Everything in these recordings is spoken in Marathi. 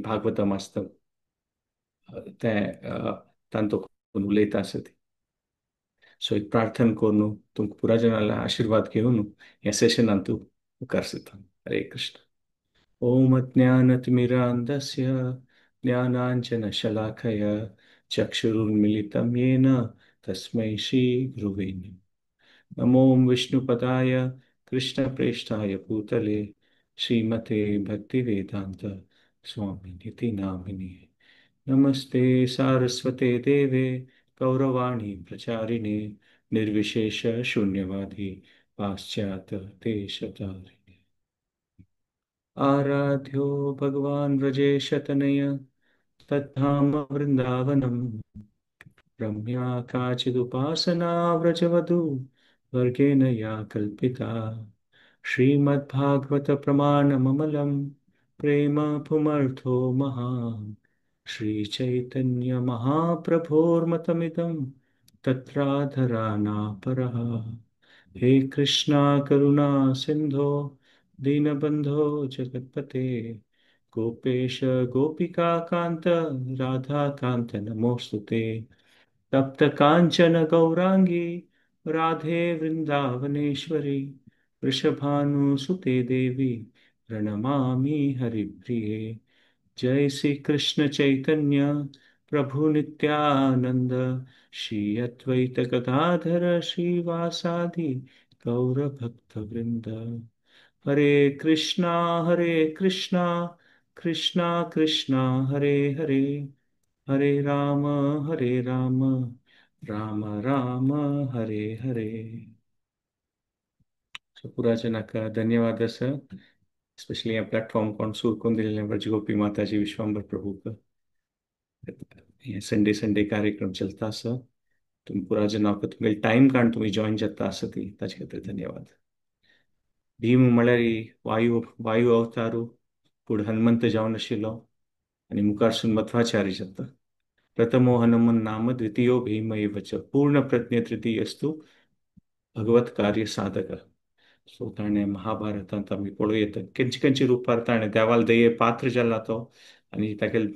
भागवतम आसता तें तांतो कोण उलयता आसत. सो एक प्रार्थना करून तुमकां पुराजनाला आशीर्वाद घेवन ह्या सेशनांत तूं मुखार सरता. हरे कृष्ण. ओम अज्ञानतिमिरान्धस्य ज्ञानाञ्जनशलाकया चक्षुरुन्मिलितं येन तस्मै श्रीगुरुवे नमः. नमो विष्णुपदाय कृष्णप्रेष्ठाय भूतले श्रीमते भक्तिवेदान्त स्वामिनिति नामिने. नमस्ते सारस्वते देवे गौरवाणी प्रचारिणे निर्विशेष शून्यवादी पाश्चात्य देशतारिणे. आराध्यो भगवान् व्रजेशतनय तद्धाम वृन्दावनम् रम्या काचिदुपासना व्रजवधू वर्गेण या कल्पिता. श्रीमद्भागवत प्रमाणममलं प्रेम पुमर्थो महान्. श्रीचैतन्य महाप्रभोर्मतमिदं तत्राधरानापरः. हे कृष्णा करुणा सिन्धो दीनबन्धो जगत्पते गोपेश गोपिका कान्त राधा कान्त नमोऽस्तुते. तप्त कांचन गौरांगी राधे वृंदावनेश्वरी वृषभानुसुते देवी प्रणमामि हरिप्रिये. जय श्री कृष्ण चैतन्य प्रभु नित्यानंद श्री अद्वैत गदाधर श्रीवासादि गौर भक्त वृंद. हरे कृष्णा कृष्णा कृष्णा कृष्णा हरे हरे हरे राम राम राम हरे हरे. सो पुराचनाक धन्यवाद सर. स्पेशली हे प्लॅटफॉर्म कोण सूर कोण दिलेले व्रजगोपी माताजी विश्वांबर प्रभूक हे संडे संडे कार्यक्रम चलता आसा. तुम्ही पुराजनाक तुमगे टाइम काढून तुम्ही जॉईन जाता आसा ती ताचे खातीर धन्यवाद. भीम म्हळ्यार वायू अवतारू पुढे हनुमंत जावन आशिल्लो आनी मुखारसून मध्वाचार्य जाता. प्रथमो हनुमन नाम द्वितीयो भीम एव च पूर्ण प्रज्ञ तृतीयस्तु भगवत कार्य साधक. सो ताणें महाभारतांत आमी पळोवया खंयचे खंयचे रुपार ताणें देवाल दये पात्र जाल्ला तो आनी तागेले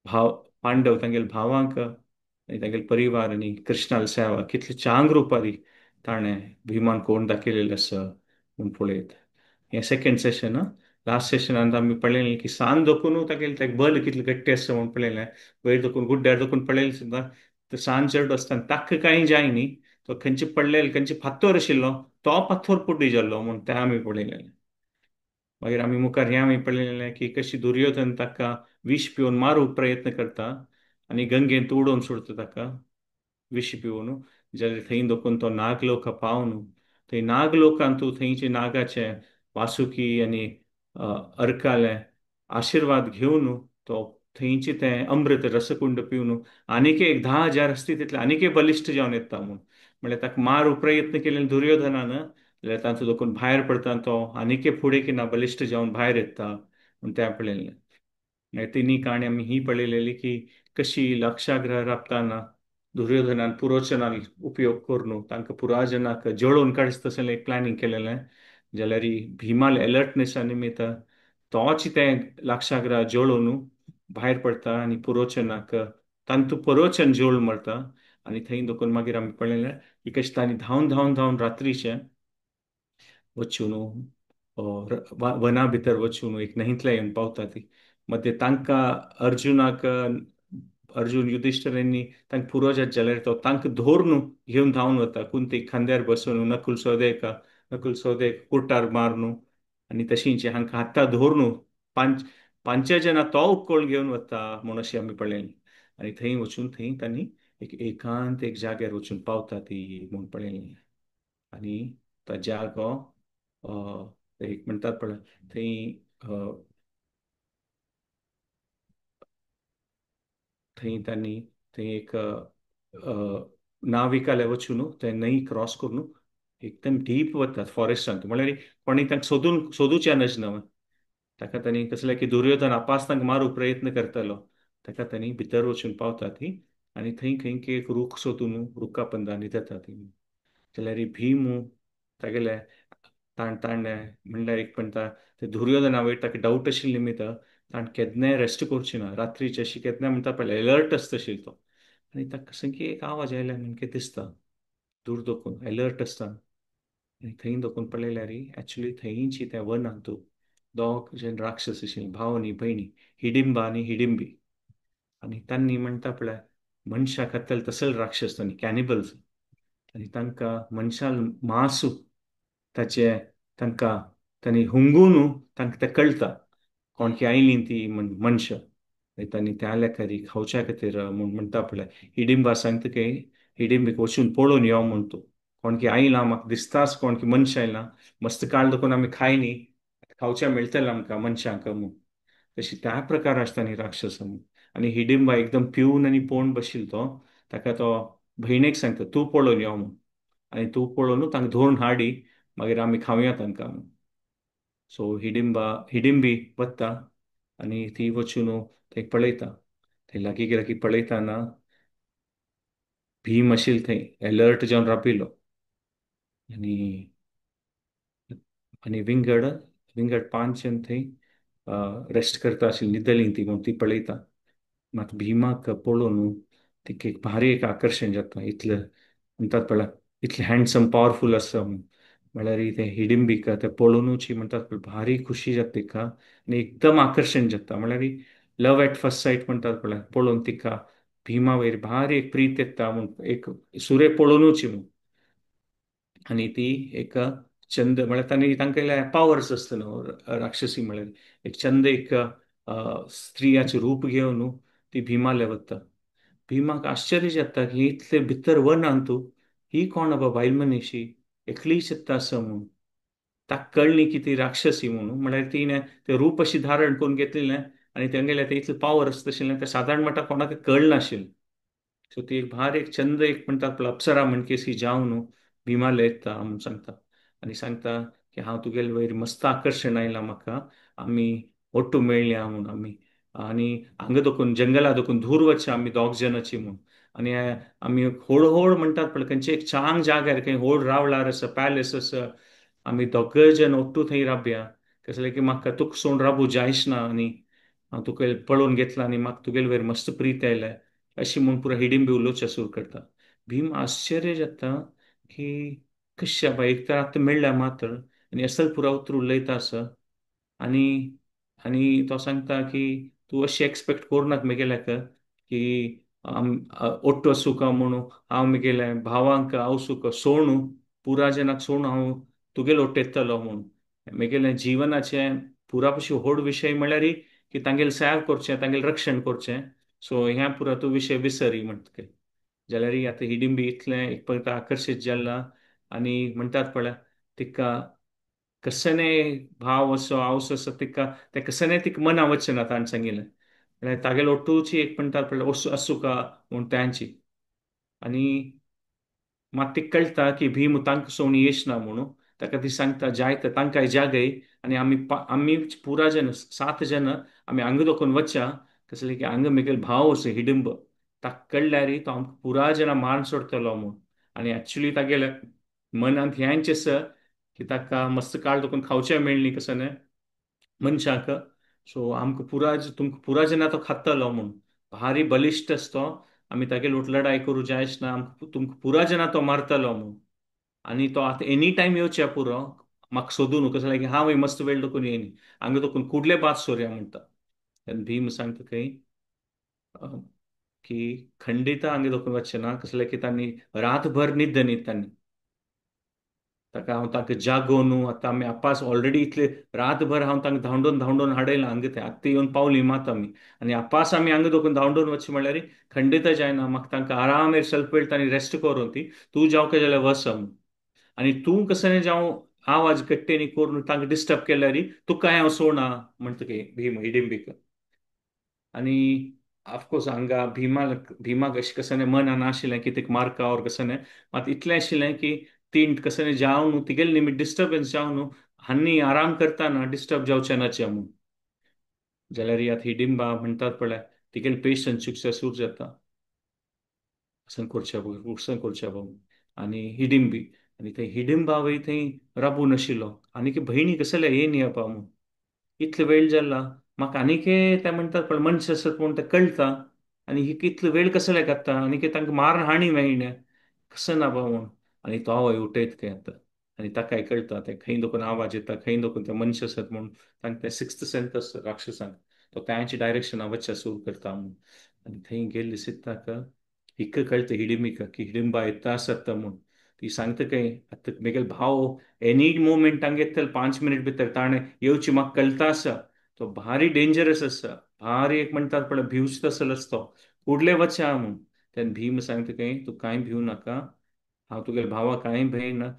भाव पांडव तांगेले भावांक आनी तांगेले परिवार आनी कृष्णाल सेवा कितले चांग रुपारी ताणें भिमान कोण दाखयलेले आसा म्हूण पळयत. हें सेकंड सेशन. लास्ट सेशनांत आमी पळयलें की सांज दोकून तागेले ते बल कितले गट्टी आसा म्हूण पळयलें. वयर दोकून गुड्ड्यार दोकून पळयलें सुद्दां तो सांज चड आसतना ताका कांय जाय न्ही. तो खंयचे पडलेले खंयचे फात्तर आशिल्लो तो फात्तर पुड्डी जाल्लो म्हूण तें आमी पळयलें. मागीर आमी मुखार हें आमी पळयलें की कशी दुर्योधन ताका विष पिवन मारूंक प्रयत्न करता आनी गंगेंत उडोवन सोडता ताका विष पिवन. जाल्यार थंय दोकून तो नागलोक पावन थंय नागलोकांतू थंयचे नागाचे वासुकी आनी अर्काले आशिर्वाद घेवन तो थंयचे तें अमृत रसकुंड पिवन आनीक एक 10,000 असती तितले आनीक बलिश्ट जावन येता म्हूण. म्हळ्यार ताका मारूंक प्रयत्न केलेले दुर्योधनान जाल्यार तांचो दोकून भायर पडता तो आनीक फुडें की ना बलिश्ट जावन भायर येता म्हूण तें पळयलें. तिनी काणी आमी ही पळयलेली की कशी लाक्षाग्रह राबताना दुर्योधनान पुरोचनान उपयोग करून तांकां पुराजनाक जळोवन काडच तसलें एक प्लॅनिंग केलेलें. जाल्यार ही भिमाल अलर्टनेसा निमित्त तोच तें लाक्षाग्रह जळोवन भायर पडता आनी पुरोचनाक तांतू पुरोचन जळ मारता. आनी थंय दोकून मागीर आमी पळयलें की कशें तांणी धांवन धांवन धांवन रात्रीचे वचून वना भितर वचून एक न्हंयतल्या येवन पावता ती. मग तांकां अर्जुनाक अर्जुन युधिष्ठिरांनी तांकां पुरोजात जाल्यार तो तांकां धरून घेवन धांवन वता. कुंती खांद्यार बसून नकुल सौदेक कुर्टार मारून आनी तशींचे हांकां हातां धरून पांच जना तो उपकोळ घेवन वता म्हूण अशें आमी पळयलें. आनी थंय वचून थंय तांणी एक एकांत एक जाग्यार वचून पावता ती म्हूण पळयलें. आनी तो जागो एक म्हणटात पळय थंय थंय तांणी थंय एक नाविकाले वचून ते न्हंय क्रॉस करून एकदम डीप वतात फॉरेस्टांत. म्हळ्यार कोणी तांकां सोदूचे नजन ताका तांणी कसले की दुर्योधन आपास तांकां मारूंक प्रयत्न करतालो ताका तांणी भितर वचून पावता ती. आनी थंय खंय एक रूख सोदून रुखा पंदांनी जाता ती. जाल्यार भीम तागेले ताणणे म्हणल्यार एक म्हणटा ते दुर्योधना वयर ताका डावट आशिल्ले निमित्त ताण केदनाय रेस्ट करची ना रात्रीची अशी केदनाय म्हणटा पळय अलर्ट आसता तो आनी ताका खंयची एक आवाज आयल्या म्हणके दिसता दूर दोखून अलर्ट आसता आनी थंय दोखून पळयल्यार एक्चुली थंयची त्या वनांत दोग जे राक्षस आशिल्ले भाव आनी भयणी हिडिंबा आनी हिडिंबी आनी तांणी म्हणटा पळय मनशाक खातल तसल राक्षस तांणी कॅनिबल्स आनी तांकां मनशां मांस ताचे तांकां तांणी हुंगून तांकां तें कळटा कोणकी आयलीं ती मनशां तांणी त्या लेखारी खावच्या खातीर म्हूण म्हणटा पळय हिडिंबा सांगता की हिडिंबीक वचून पळोवन यो म्हूण तूं कोणकी आयलां म्हाका दिसताच कोणकी मनशां आयलां मस्त काळ देखून आमी खायनी खावच्या मेळटलें आमकां मनशांक म्हूण तशी त्या प्रकार आसता न्ही राक्षस आनी हिडिंबा एकदम पिवन आनी पोवन बशिल्लो तो ताका तो भयणीक सांगता तूं पळोवन यो म्हूण आनी तूं पळोवन तांकां धरून हाडी मागीर आमी खावया तांकां सो हिडिंबी वता आनी ती वचून थंय पळयता थंय लागीं गेल्या की पळयतना भीम आशिल्लो थंय अलर्ट जावन राबिल्लो आनी आनी विंगड विंगड 5 जण थंय रेस्ट करता आशिल्लीं न्हिदलीं ती म्हूण ती पळयता मात भिमाक पळोवन तिका एक भारी एक आकर्शण जाता इतलें म्हणटात पळय इतलें हँडसम पॉवरफूल आसा म्हळ्यार ते हिडिंबीक ते पळोवनूच म्हणटात पळय भारी खुशी जाता तिका आनी एकदम आकर्शण जाता म्हळ्यार लव एट फर्स्ट सायट म्हणटात पळय पळोवन तिका भिमा वयर भारी एक प्रीत येता म्हूण एक सुरे पळोवनूच म्हूण आनी ती एक चंद म्हळ्यार तांणी तांकां पावर्स आसता न्हू राक्षसी म्हळ्यार एक चंद एक स्त्रियाचें रूप घेवन ती भिमाले वता भिमाक आश्चर्य जाता की इतले भितर वनांत ही कोण बाबा बायल मनीशी एकलीच येता आसा म्हूण ताका कळ्ळी की ती राक्षसी म्हणून म्हळ्यार तिणें तें रूप अशी धारण करून घेतलेलें आनी तेंगेले ते इतले पावर आसता आशिल्लें तें सादारण म्हणटा कोणाक कळनाशिल्लें सो ती एक भार एक छंद एक म्हणटात पळय अप्सरा म्हणके सी जावन भिमाला येता म्हूण सांगता आनी सांगता की हांव तुगेले वयर मस्त आकर्शण आयलां म्हाका आमी ओट्टू मेळया म्हूण आमी आनी हांगा दोकून जंगला दोकून धूर वचया आमी दोग जनाची म्हूण आनी आमी व्हड व्हड म्हणटात पळय खंयचे एक छान जाग्यार खंय व्हड रावळार आसा पॅलेस आसा आमी दोगय जन ओट्टू थंय राबया कसलें की म्हाका तुका सोडून राबूं जायच ना आनी हांव तुका पळोवन घेतलां आनी म्हाका तुगेले वयर मस्त प्रीत आयल्या अशी म्हूण पुरो हिडिंबी उलोवचें सुरू करता भीम आश्चर्य जाता की कशें बाबा एक तर आतां मेळ्ळ्या मात्र आनी असल पुरा उतर उलयता आसा आनी आनी तो सांगता की तूं अशें एक्सपेक्ट करूं नाका म्हगेल्याक की ओट्टो आसूं काय म्हणून हांव म्हगेल्या भावांक आवसूं काय सोडूं पुरा जनाक सोडून हांव तुगेलो ओट्ट येतलो म्हूण म्हगेले जिवनाचे पुरा पशी व्हड विशय म्हळ्यार की तांगेले सेव करचें तांगेलें रक्षण करचें सो ह्या पुरा तूं विशय विसरी म्हणटा जाल्यार आतां हिडिंबी इतलें एक पळय आकर्शीत जाल्ला आनी म्हणटात पळय तिका कसने भाव असो आवस असो तिका ते कसने तिका मना वचना ताणें सांगिल्लें म्हळ्यार तागेलो ओट्टूची एक म्हणटात पळय आसूं का म्हूण तांची आनी मात तिका कळटा की भीम तांकां सोडून येच ना म्हणून ताका ती सांगता जायत तांकांय जागय आनी आमी पुरा जन 7 जन आमी हांगा दोकून वचा कसले की हांगा म्हगेलो भाव असो हिडिंब ताका कळल्यार तो आमकां पुरा जनां मारून सोडटलो म्हूण आनी एक्चुली तागेले मनांत हेंच आसा की ताका मस्त काळ दोकून खावचें मेळ्ळी कसने मनशाक सो आमकां तुमकां पुरा जना तो खातलो म्हूण भारी बलिश्ट आसा तो आमी तागेलो लढाई करूं जायच ना तुमकां पुरा जना तो मारतलो म्हूण आनी तो आतां एनी टायम येवच्या पुरो म्हाका सोदून कसो लायक हांव मस्त वेळ दोकून येयनी हांगा दोकून कुडले बात सोरया म्हणटा तेन्ना भीम सांगता खंय की खंडिता हांगा दोकून वचना कसले की तांणी रातभर न्हिद न्ही तांणी ताका हांव ताका जागोवन आतां आमी आपास ऑलरेडी इतले रातभर हांव तांकां धांवडोन धांवडोन हाडयलां हांगा ते आतां येवन पावलीं मात आमी आनी आपास आमी हांगा दोकून धांवडोन वचचें म्हळ्यार खंडित जायना म्हाका तांकां आराम स्वल्प वेळ तांणी रेस्ट करून ती तूं जावं जाल्यार वस आनी तूं कसं जावं आवाज कट्टेनी करून तांकां डिस्टर्ब केल्यार तुका हांव सोडना म्हणटा भीम हिडिंबीक आनी ऑफकोर्स हांगा भिमाक अशें कसं मना नाशिल्लें की तिका मारका और कसं मात इतलें आशिल्लें की ती कसं जावन तिगेले निमित डिस्टर्बन्स जावन हांनी आराम करतना डिस्टर्ब जावचें नाचे म्हूण जाल्यार आतां हिडिंबा म्हणटात पळय तिगेले पेशंस सुरू जाता उत्संग करच्या आनी हिडिंबी आनी थंय हिडिंबा वय थंय राबून आशिल्लो आनी की भयणी कसले येयन येवपा म्हूण इतलो वेळ जाल्ला म्हाका आनीके ते म्हणटात पण मनशां आसत म्हूण ते कळटा. आनी ही कितलो वेळ कसो लागता आनी तांकां मारून हाणी मेळना कसं ना बा म्हूण. आनी तो आवय उठयत खंय आतां. आनी ताकाय कळटा ते खंय दोकून आवाज येता खंय दोकून ते मनशां आसत म्हूण. तांकां ते सिक्स्थ सेन्स आसता राक्षसांक. तो तांच्या डायरेक्शना वचचे सुरू करता म्हूण. आनी थंय गेल्ले चिंत्ताका हिका कळटा हिडिंबिका की हिडिंबा येता आसता म्हूण. ती सांगता खंय आतां म्हगेलो भाव एनी मोमेंट तांगे येतलो 5 मिनिट भितर ताणें येवची म्हाका कळटा आसा. तो भारी डेंजरस आसा. भारी एक म्हणटात पळय भिवच तसलो आसता तो. फुडले वचया म्हूण. तेन्ना भीम सांगता खंय तूं कांय भिवू नाका. हांव तुगेल्या भावा कांय भंयना.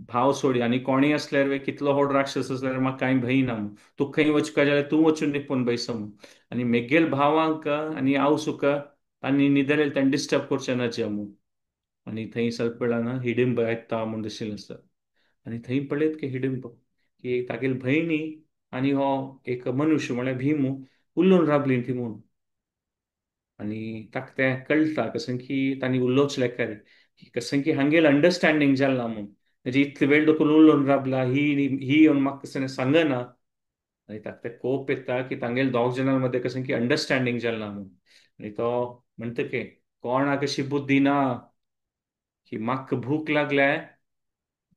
भाव सोडी आनी कोणीय असल्यार कितलो व्हड राक्षस असल्यार म्हाका कांय भंयना म्हूण. तूं खंय वचका जाल्यार तूं वचून निपून बैस म्हूण. आनी म्हगेल भावांक आनी हांव सुद्दां तांणी न्हिदलेले तांणी डिस्टर्ब करचें नाचे म्हूण. आनी थंय ಸ್ವಲ್ಪ वेळान हिडिंबा येता म्हूण दिशिल्लें आसा. आनी थंय पळयत की हिडिंबा की तागेली भयणी आनी हो एक मनुश्य म्हळ्यार भीम उलोवन रावलीं थंय म्हूण. आनी ताका तें कळटा कशें की तांणी उलोवचलें काय कशें की हांगेल अंडरस्टँडींग जालना म्हूण. म्हणजे इतले वेळ देखून उलोवन रावला ही येवन म्हाका कसं सांगना. आनी ताका ते कोप येता की तांगेल दोग जाणां मदें कशें की अंडरस्टँडींग जालना म्हूण. आनी तो म्हणटा की कोणाक अशी बुद्धी ना की म्हाका भूक लागल्या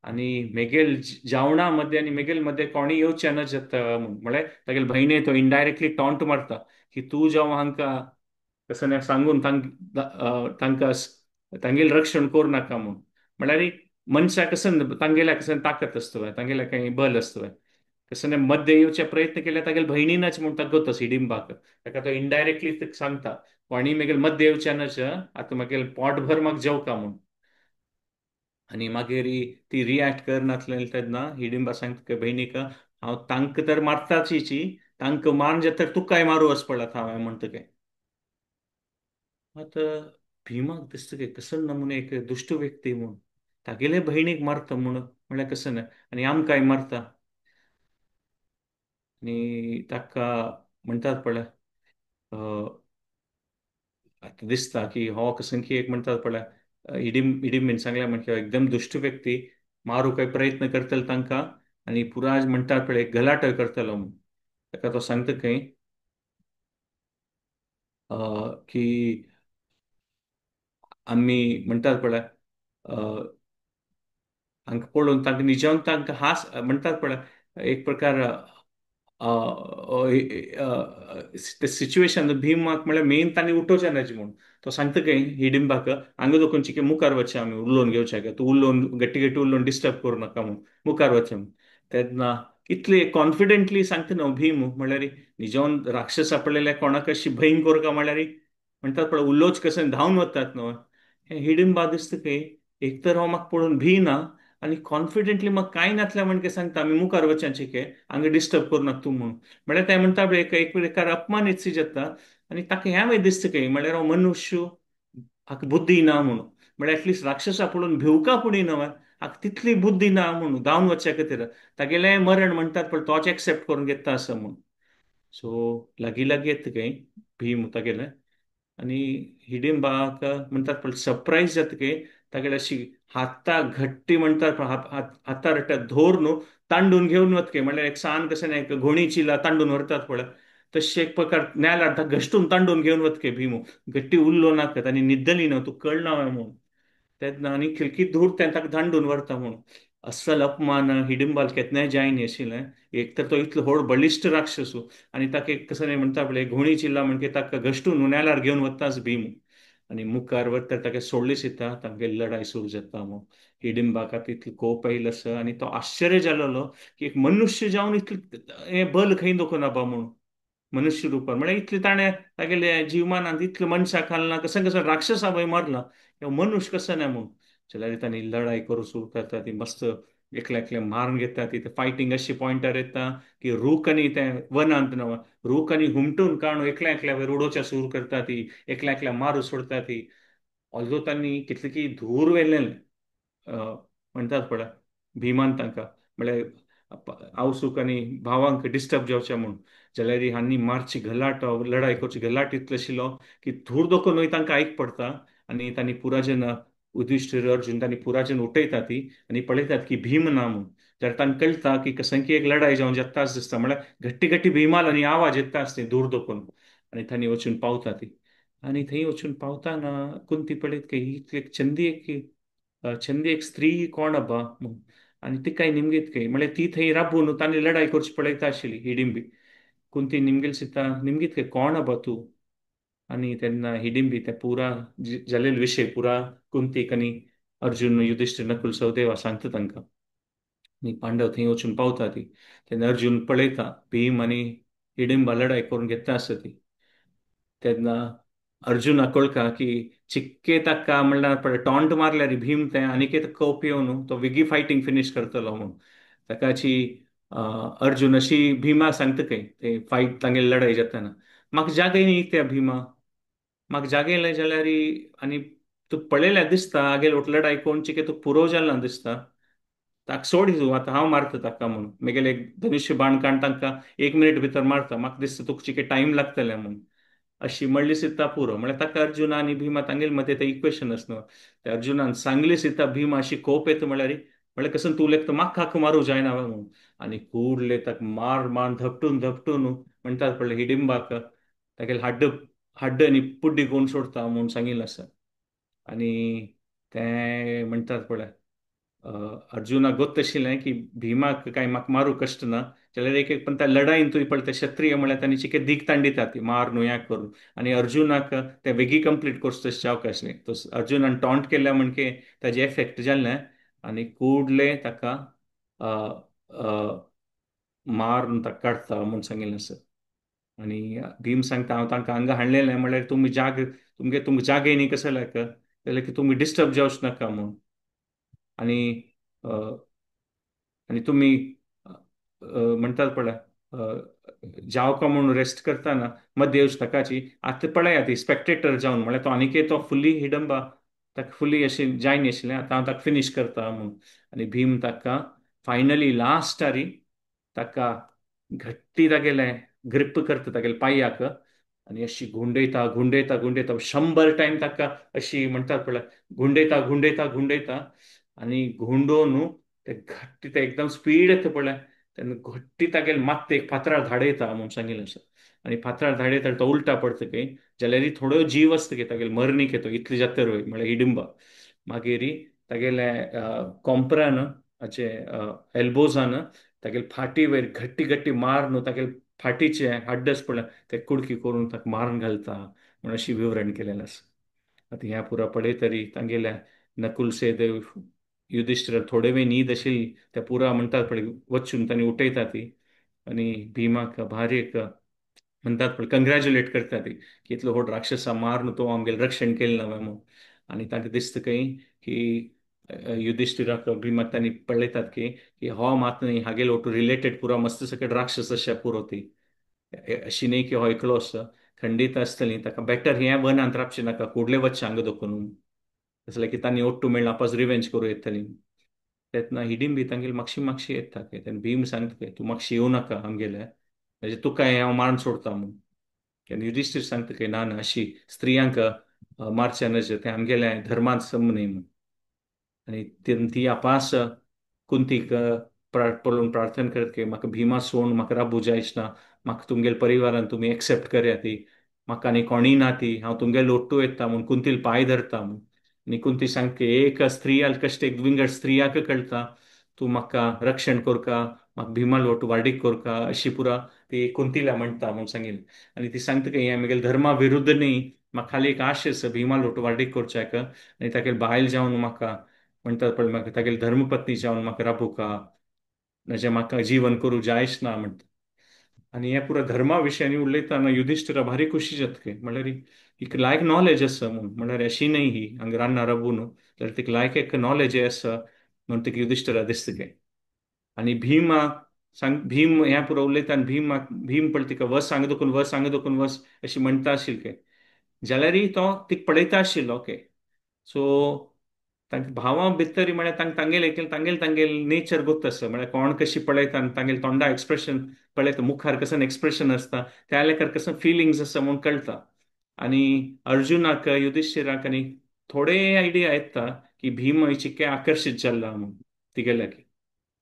आनी म्हगेल जेवणा मदें आनी म्हगेल मदें कोणीय येवचें ना जाता म्हूण. म्हळ्यार तागेले भयणीक तो इनडायरेक्टली टॉन्ट मारता की तूं जेवा हांकां कसं सांगून तांकां तांगेलें रक्षण करूं नाका म्हूण. म्हळ्यार मनशाक कसं तांगेल्या कसं ताकद आसता तांगेल्या काही बल आसता. कसं मध्य येवचे प्रयत्न केले तागेले भयणीनच म्हूण ताका गोत हिडिंबाक. ताका तो इनडायरेक्टली सांगता कोणी म्हगेल मध्य येवचें नाच आतां म्हगेलें पोटभर म्हाका जेवका म्हूण. आनी मागीर ती रिएक्ट करनासलें तेन्ना हिडिंबा सांगता भयणीक हांव तांकां तर मारताची तांकां मारून जाता तर तुकाय मारूं वच पडत हांवें म्हणटा काय. आतां भीमाक दिसता की कसं नमुने एक दुष्ट व्यक्ती म्हूण. तागेले भयणीक मारता म्हळ्यार कसं ना आनी आमकांय मारता. आनी ताका म्हणटात पळय आतां दिसता की हो कसं की एक म्हणटात पळय हिडिंबीन सांगल्या म्हणजे एकदम दुष्ट व्यक्ती मारूंक प्रयत्न करतलो तांकां. आनी पुराय म्हणटात पळय गलाटय करतलो म्हूण. ताका तो सांगता खंय की आमी म्हणटात पळय हांकां पळोवन तांकां निजेवन तांकां हास म्हणटात पळय एक प्रकार ते सिच्युएशन भीमाक म्हळ्यार मेन तांणी उठोवचें नाचे म्हूण. तो सांगता खंय हिडिंबाक हांगा दोकून चिके मुखार वचचें आमी उलोवन घेवचें काय तूं उलोवन गट्टी गट्टी उलोवन डिस्टर्ब करूं नाका म्हूण मुखार वचचें म्हूण. तेन्ना इतले कॉन्फिडेंटली सांगता न्हू भीम म्हळ्यार निजेवन राक्षस आपल्याल्या कोणाक अशी भंय करूं काय म्हळ्यार म्हणटात पळय उलोवच कशें धांवन वतात न्हू. हें हिडिंबा दिसता खंय एक तर हो म्हाका पळोवन भिना आनी कॉन्फिडेंटली म्हाका कांय नासल्या म्हणके सांगता आमी मुखार वचचें चिके हांगा डिस्टर्ब करूं नाका तूं म्हूण. म्हळ्यार ते म्हणटा पळय एक प्रकार अपमानीत शी जाता. आनी ताका ह्या वेळी दिसता खंय म्हळ्यार हो मनुश्य हाका बुद्धी ना म्हणून. म्हळ्यार एटलिस्ट राक्षसा पळोवन भिवका पुडी न्हय हाका तितली बुद्धी ना म्हणून धांवन वचचे खातीर तागेलें मरण म्हणटात पळय तोच एक्सेप्ट करून घेता आसा म्हूण. सो लागीं लागीं येता खंय भीम तागेलें. आनी हिडिंबाक म्हणटात पळय सरप्रायज जाता की तागेले अशी हातां घट्टी म्हणटात पळय हातार धोर न्हू तांडून घेवन वता खंय म्हळ्यार एक सान कशें एक घोणी चिला तांडून व्हरतात पळय तशें एक प्रकार नेलार घश्टून तांडून घेवन वता खंय भीम. गट्टी उरलो नाका आनी न्हिदली न्हू तूं कळना म्हूण. तेन्ना आनी खिडकी धूर तें ताका धांडून व्हरता म्हूण. अस्सल अपमान हिडिंबाल केन्नाय जायना आशिल्लें. एक तर तो इतलो व्हड बलिश्ट राक्षस आनी ताका एक कसं म्हणटा पळय घोणी चिल्ला म्हणजे ताका घश्टून नेल्यार घेवन वताच भीम. आनी मुखार वता ताका सोडले चिता तांगेली लढाय सुरू जाता म्हूण. हिडिंबाक इतलो कोप येयलो आसा आनी तो आश्चर्य जालोलो की एक मनुश्य जावन इतलें हें बल खंय दोकून आबा म्हूण. मनुष्य रुपान म्हळ्यार इतले ताणें तागेले जिवमानांत इतले मनशाक खालना कसं कसं राक्षसा वय मारला मनुश्य कसं ना म्हूण. जाल्यार तांणी लढाय करूं सुरू करता ती मस्त एकल्या एकल्या मारून घेता ती फायटींग अशी पॉयंटार येता की रूख आनी तें वनांत न्हय रूख आनी हुमटून काडून एकल्या एकल्या वयर उडोवचें सुरू करता ती एकल्या एकल्या मारूं सोडटा ती. ऑल्दो तांणी कितले की धूर व्हेल्लें म्हणटात पळय भिमान तांकां म्हळ्यार आवसूक आनी भावांक डिस्टर्ब जावचें म्हूण. जाल्यार हांणी मारची घलाट लढाय करची घलाट इतलो आशिल्लो की धूर दोकून तांकां आयक पडटा. आनी तांणी पुरायजन युधिष्ठीर अर्जुन तांणी पुरायजन उठयता ती आनी पळयतात की भीम ना म्हूण. जर तांकां कळटा की कसंकी एक लढाई जावन जेत्ता दिसता म्हळ्यार घट्टी घट्टी भिमाल आनी आवाज येता आसता दूर दोकून आनी थंय वचून पावता ती आनी थंय वचून पावताना कुंती पळयत की ही एक छंदी एक स्त्री कोण अब्बा आनी ती काय निमगीत काय म्हळ्यार ती थंय राबून तांणी लढाई करची पळयता आशिल्ली हिडिंबी कुंती निमगेल चित्ता निमगीत काय कोण अब्बा तूं आनी तेन्ना हिडिंबी ते पुरा जाल्लेलो विशय पुरा कुंतीक आनी अर्जुन युधिष्ठिर नकुल सहदेवा सांगता तांकां आनी पांडव थंय वचून पावता ती तेन्ना अर्जुन पळयता भीम आनी हिडिंबा लढाई करून घेता आसता ती तेन्ना अर्जुनाक कळटा की चिक्के ताका म्हणल्यार पळय टॉन्ट मारल्यार भीम ते आनीक कौप येवन तो विगी फायटींग फिनीश करतलो म्हणून ताकाची अर्जुन अशी भीमा सांगता खंय ते फायट तांगेली लढाई जाताना म्हाका जागे न्ही त्या भीमा म्हाका जागेले जाल्यार आनी तूं पळयल्यार दिसता आगे लढाई कोणची की तूं पुरो जाल्लो दिसता ताका सोड हितू आतां हांव मारता ताका म्हणून म्हगेले एक धनुश्य बाण काडून तांकां 1 मिनीट भितर मारता म्हाका दिसता तुका चिके टायम लागतले म्हणून अशी म्हणली सिता पुरो म्हळ्यार ताका अर्जुन आनी भीमा तांगेले मदें ते इक्वेशन न्हू त्या अर्जुनान सांगली सिता भीमा अशी कोप येता म्हळ्यार कसं तूं लेख म्हाका हाक मारूं जायना म्हणून आनी कूडले ताका मार मार धपटून म्हणटात पळय हिडिंबाक तागेले हड्ड आनी पुड्डी कोण सोडता म्हणून सांगिल्लें आसा आनी ते म्हणटात पळय अर्जुनाक गोत्त आशिल्लें की भीमाक काय म्हाका मारूं कश्ट ना जाल्यार एक पण त्या लढाईन तुवें पळय ते क्षत्रीय म्हळ्यार तांणी चिके दीग तांडिता ती मार न्हू हें करून आनी अर्जुनाक ते वेगी कंप्लीट करचे तशें जावंक आसलें तो अर्जुनान टॉन्ट केल्या म्हणके ताजे एफेक्ट जाल्लें आनी कूडले ताका अ, अ, मारून ताका काडटा म्हूण सांगिल्लें आसा आनी भीम सांगता हांव तांकां हांगा हाडलेलें म्हळ्यार तुमगे जागे न्ही कसो लायक जाल्यार की तुमी डिस्टर्ब जावच नाका म्हूण आनी अ, आनी तुमी म्हणटात पळय जावका म्हणून रेस्ट करतना मध्य येवच ताकाची आतां पळयात ती स्पेक्टेटर जावन म्हळ्यार तो आनीक तो फुल्ली हिडंबा ताका फुल्ली अशें जाय नाशिल्लें आतां हांव ताका फिनीश करता म्हणून आनी भीम ताका फायनली लास्टारी ताका घट्टी तागेले ग्रिप करता तागेले पांयाक आनी अशी गुंडयता 100 टायम ताका अशी म्हणटात पळय गुंडयता आनी गुंडोवन ते घट्टी ते एकदम स्पीड येता पळय तेन्ना घट्टी तागेले मात एक फातरार धाडयता म्हणून सांगिल्लें आसा आनी फातरार धाडयता तो उलटा पडटा खंय जाल्यार थोड्यो जीव आसता की तागेले मरणीक येतो इतले जातर वय म्हळ्यार हिडिंबा मागीर तागेले कॉम्परान हाचे एल्बोजान तागेले फाटी वयर घट्टी घट्टी मार न्हू तागेले फाटीचे हड्ड आसा पळय ते कुडकी करून ताका मारून घालता म्हण अशी विवरण केलेलें आसा आतां ह्या पुरा पळयतरी तांगेल्या नकुल सहदेव युधिष्ठिर थोडे वेळ न्हीद आशिल्ली त्या पुरा म्हणटात पळय वचून तांणी उठयता ती आनी भीमाक भारी एक म्हणटात पळय कंग्रॅच्युलेट करता ती की इतलो व्हड राक्षसा मारून तो आमगेलें रक्षण केलें म्हणून आनी तांकां दिसता खंय की युधिष्ठिराक भीमाक तांणी पळयतात की हो मात न्ही हागेलो रिलेटेड पुरो मस्त सकट राक्षस अशें पुरो ती अशी न्ही की हो एकलो आसा खंडीत आसतली ताका बेटर हें वनांत रावचें नाका फुडले वचचें हांगा दोकून तसलें की तांणी ओट्टू मेळून आपस रिवेंज करूं येतली तेन्ना हिडींबी तांगेली मातशी येता तेन्ना भीम सांगता तूं मातशी येवं नाका आमगेले म्हणजे तुका हांव मारून सोडता म्हणून तेन्ना युधिष्ठीर सांगता की ना अशी स्त्रियांक मारचें नज तें आमगेले धर्मांत सम न्ही म्हणून आनी ती आपास कुंतीक पळोवन प्रार्थना करत की म्हाका भीमा सोडून म्हाका राबू जायच ना म्हाका तुमगेले परिवारान तुमी एक्सेप्ट करया ती म्हाका आनी कोणीय ना ती हांव तुमगेले लोट्टू येता म्हूण कुंतील पांय धरता म्हूण आनी कुंती सांगता एक स्त्रियाल कश्ट एक विंगड स्त्रियाक कळटा तूं म्हाका रक्षण कोरका म्हाका भीमा लोट वाडीक कोरका अशी पुरा ती कुंतीला म्हणटा म्हूण सांगिल्लें आनी ती सांगता की हें म्हगेले धर्मा विरुद्ध न्ही म्हाका खाली एक आश आसा भीमा लोट वाडीक करच्याक आनी तागेले बायल जावन म्हाका म्हणटात पळय म्हाका तागेले धर्मपत्नी जावन म्हाका राबुका म्हणजे म्हाका जीवन करूं जायच ना म्हणटा आनी हे पुरो धर्मा विशयांनी उलयतना युधिष्ठिरा भारी खुशी जातके म्हळ्यार एक लायक नॉलेज आसा म्हणून म्हळ्यार अशी न्ही ही हांगा रान्ना राबून जाल्यार तिका लायक एक नॉलेज आसा म्हणून तिका युधिष्ठिरा दिसतके आनी भीम ह्या पुरो उलयता आनी भीम पळय तिका सांग दोकून वस अशी म्हणटा आशिल्ले जाल्यारय तो तिका पळयता आशिल्लो ओके सो तांच्या भावा भितर म्हळ्यार तांगेल नेचर गोत आसा म्हळ्यार कोण कशी पळयता आनी तांगेले तोंडा एक्सप्रेशन पळयता मुखार कसं एक्सप्रेशन आसता त्या लेकार कसं फिलिंग्स आसा म्हूण कळटा आनी अर्जुनाक युधिष्ठिराक आनी थोडे आयडिया येता की भीम चिक्के आकर्शीत जाल्ला म्हणून तिगेल्या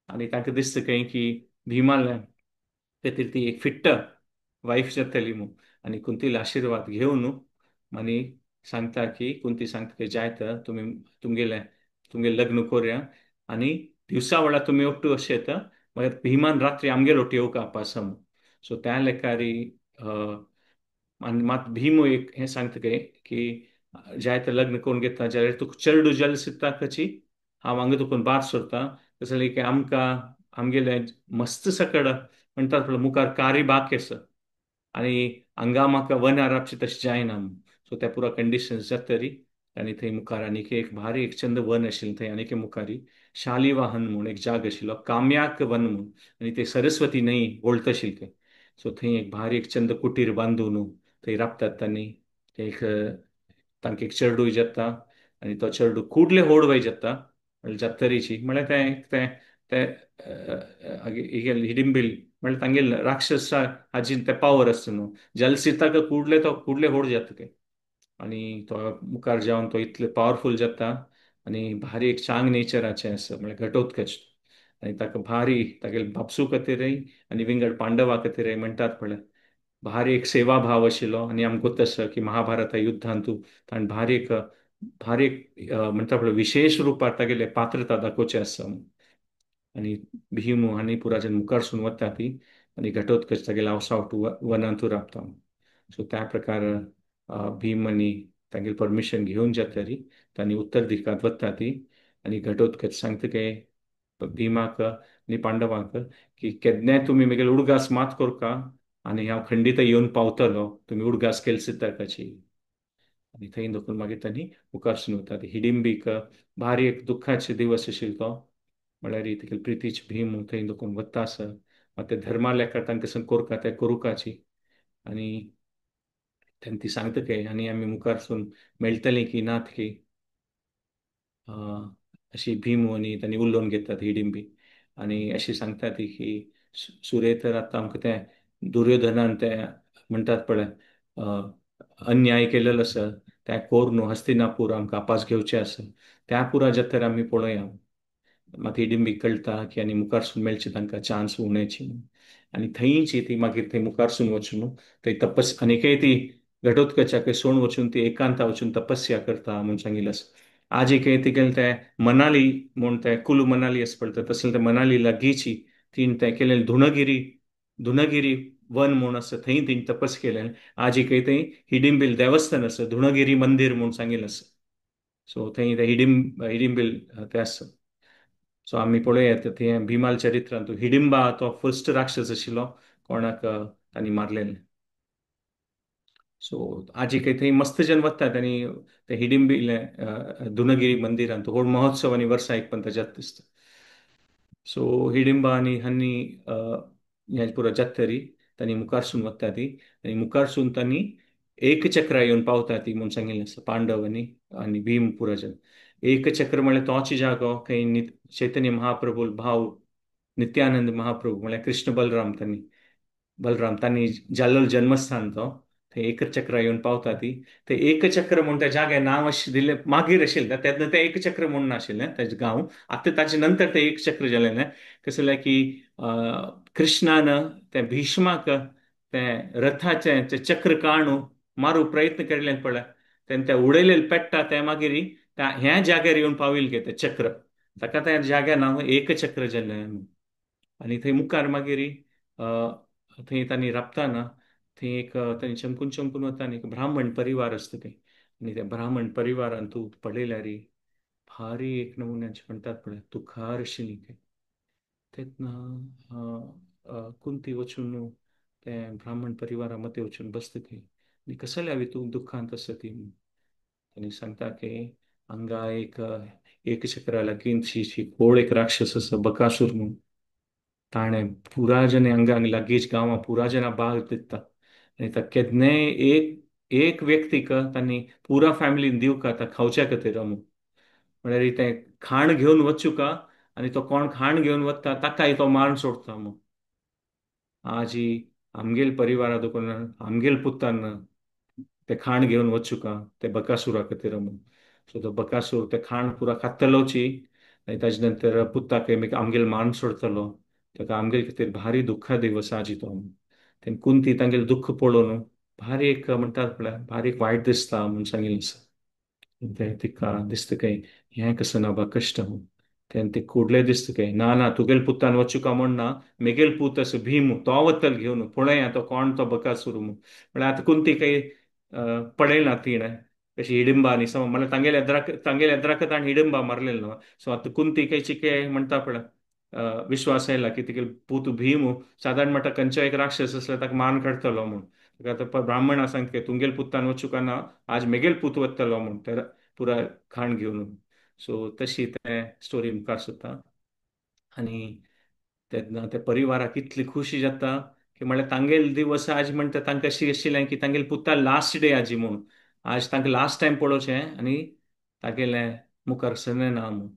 आनी तांकां दिसता खंय की भिमाल खातीर ती एक फिट्ट वाईफ जातली म्हणून आनी कुंतीला आशीर्वाद घेवन आनी सांगता की कुंती सांगता की जायत तुमगे लग्न करूया आनी दिवसा वेळा तुमी एकटू अशें येता मागीर भिमान रात्री आमगेर ओटी येवका पासम सो त्या लेकारी आनी मात भीम एक हें सांगता की जायते लग्न करून घेता जाल्यार तुका चेडूं जल्म सिद्धा कची हांव हांगा तुका भायर सरता तसं जाल्यार की आमगेले मस्त सकड म्हणटात पळय मुखार कारी बाक आसा आनी हांगा म्हाका वन हारावची तशें जायना सो त्या पुरा कंडिशन्स जातरी आनी थंय मुखार आनीक एक भारी एक चंद वन आशिल्लें थंय आनीक मुखारी शालिवाहन म्हणून एक जाग आशिल्लो काम्याक वन म्हणून आनी ते सरस्वती न्हंय वळत आशिल्ली थंय सो थंय एक भारी एक चंद कुटीर बांदून थंय राबतात तांणी एक तांकां एक चेडूय जाता आनी तो चेडूं कुडले व्हडवय जाता म्हणल्यार जात्तरीची म्हळ्यार ते ते हिडिंबील म्हणल्यार तांगेल राक्षस हाजी ते पावर आसता न्हू जलसिताक कुडले तो कुडले व्हड जाता ते आनी तो मुखार जावन तो इतले पॉवरफूल जाता आनी भारी एक चांग नेचराचें आसा म्हळ्यार घटोत्कच आनी ताका भारी तागेले बापसू खातीरय आनी विंगड पांडवा खातीरय म्हणटात पळय भारी एक सेवा भाव आशिल्लो आनी आमकां तसं की महाभारता युद्धांत ताणें भारी एक म्हणटा पळय विशेष रुपार तागेले पात्रता दाखोवचें आसा आनी भीम आनी पुराच्यान मुखारसून वता ती आनी घटोत्कच तागेले आवसावट वनांतू राबता सो त्या प्रकार भीम आनी तांगेली परमिशन घेवन जातरी तांणी उत्तर दिकांत वता ती आनी घटोत्कच सांगता की भीमाक आनी पांडवांक की केन्नाय तुमी म्हगेले उडगास मात करका आनी हांव खंडीत येवन पावतलो तुमी उडगास केली सिद्धार्थाची आनी थंय दोकून मागीर तांणी मुखारसून वता हिडिंबीक भारी एक दुख्खाचे दिवस आशिल्लो तो म्हळ्यार तेगेले प्रितीचे भीम थंय दोकून वता आसा मात ते धर्मा लेखा तांकां संग कोरका ते करुकाची आनी तेन्ना ती सांगता की आनी आमी मुखारसून मेळटलीं की नात की अशी भीम आनी तांणी उलोवन घेतात हिडिंबी आनी अशी सांगता ती की सुरे तर आतां आमकां ते दुर्योधनान ते म्हणटात पळय अन्याय केलेलो आसा त्या कोर न्हू हस्तिनापूर आमकां आपास घेवचें आसा त्या पुरा जर आमी पळोवया मात हिडिंबी कळटा की आनी मुखारसून मेळची तांकां चान्स उणेची आनी थंयची ती मागीर थंय मुखारसून वचून थंय आनीकय ती घटोत्कचाक सोडून वचून ती एकांता वचून तपस्या करता म्हूण सांगिल्लें आसा आज एक तिगेले ते मनाली म्हूण ते कुलू मनाली आसा पळय तसले ते मनाली लागींची तीन ते केलेले धुणगिरी वन म्हूण आसा थंय तीन तपस केले आज एक थंय हिडिंबील देवस्थान आसा धुणगिरी मंदिर म्हूण सांगिल्लें आसा सो थंय ते हिडिंबील ते आसा सो आमी पळोवया थंय भिमाल चरित्रांत हिडिंबा तो फर्स्ट राक्षस आशिल्लो कोणाक तांणी मारलेले सो आजी काही थंय मस्त जन वतात आनी ते हिडिंबिले दुनगिरी मंदिरांत व्हड महोत्सव आनी वर्सा एक पण जात दिसता सो हिडिंबा आनी हांनी हें पुरो जातरी तांणी मुखारसून वता ती आनी मुखारसून तांणी एक चक्रा येवन पावता ती म्हूण सांगिल्लें आसा पांडव आनी भीम पुराजन एक चक्र म्हळ्यार तोच जागो खंय चैतन्य महाप्रभू भाव नित्यानंद महाप्रभू म्हळ्यार कृष्ण बलराम तांणी जाल्लो जन्मस्थान तो थंय एकचक्र येवन पावता ती ते एकचक्र म्हूण त्या जाग्यार नांव दिल्लें मागीर आशिल्लें तेन्ना तें एकचक्र म्हूण नाशिल्लें तेजें गांव आतां ताचे नंतर तें एकचक्र जालें कशें जालें की कृष्णान ते भिष्माक तें रथाचें तें चक्र काणू मारूं प्रयत्न केल्लें पळय तेन्ना तें उडयलेलें पेट्टा तें मागीर ह्या जाग्यार येवन पाविल्लें गे तें चक्र ताका त्या जाग्यार नांव एकचक्र जाल्लें आनी थंय मुखार मागीर थंय तांणी राबताना थंय एक तांणी चमकून चमकून वता आनी एक ब्राह्मण परिवार आसता थंय आनी त्या ब्राह्मण परिवारान तूं पळयल्यार भारी एक नमुन्याचें म्हणटात पळय तुखार आशिल्लीं थंय तेन्ना कुंती वचून ते ब्राह्मण परिवारा मतीं वचून बसता थंय आनी कसल्या तूं दुख्खांत आसा ती तांणी सांगता की हांगा एक चक्रा लागीं व्हड एक राक्षस आसा बकासूर म्हूण ताणें पुराजने हांगा लागींच गांवां पुराजना बाग दिता आनी केन्नाय एक व्यक्तीक तांणी पुरा फॅमिलीन दिवका खावच्या खातीर म्हळ्यार तें खाण घेवन वचूका आनी तो कोण खाण घेवन वता ताकाय तो मारून सोडता आजी आमगेल परिवारा देखून आमगेल पुत्तान ते खाण घेवन वचूका ते बकासुरा खातीर सो तो बकासूर ते खाण पुरा खातलोची आनी ताजे नंतर पुताक आमगेल मान सोडतलो, ताका आमगे खातीर भारी दुख्खा दिवस आज तो. तेन्ना कुंती तांगेलें दुख्ख पळोवन भारी एक म्हणटात पळय भारी एक वायट दिसता म्हूण सांगिल्लें आसा. ते तिका दिसता काय हें कसं ना बा कश्ट म्हूण. तेन्ना ते कुडले दिसता काय ना ना तुगेल पुतान वचुका म्हणना, मेगेल पूत असो भीम तो वतल घेवन पळय आतां कोण तो बकासूर म्हूण. म्हळ्यार आतां कुंती काही पळयना तिणें कशी हिडिंबा न्ही सो म्हळ्यार तांगेल्या येद्राक ताणें हिडिंबा मारलेलो न्हू. सो आतां कुंती काही चिके म्हणटा पळय विश्वास येयला की तिगे पूत भीम साधारण म्हणटा खंयचो एक राक्षस आसल्यार ताका मान काडटलो म्हूण. ताका आतां ब्राह्मणा सांगता तुमगेल पुतान वचुका ना, आज मेगेल पूत वतलो म्हूण ते पुरा खाण घेवन. सो तशी ते स्टोरी मुखार सोदता. आनी तेन्ना त्या परिवाराक इतली खुशी जाता की म्हळ्यार तांगेल दिवस आज म्हणटा तांकां अशी आशिल्लें की तांगेल पुता लास्ट डे आजी म्हूण. आज तांकां लास्ट टायम पळोवचें आनी तागेलें मुखार सरना म्हूण.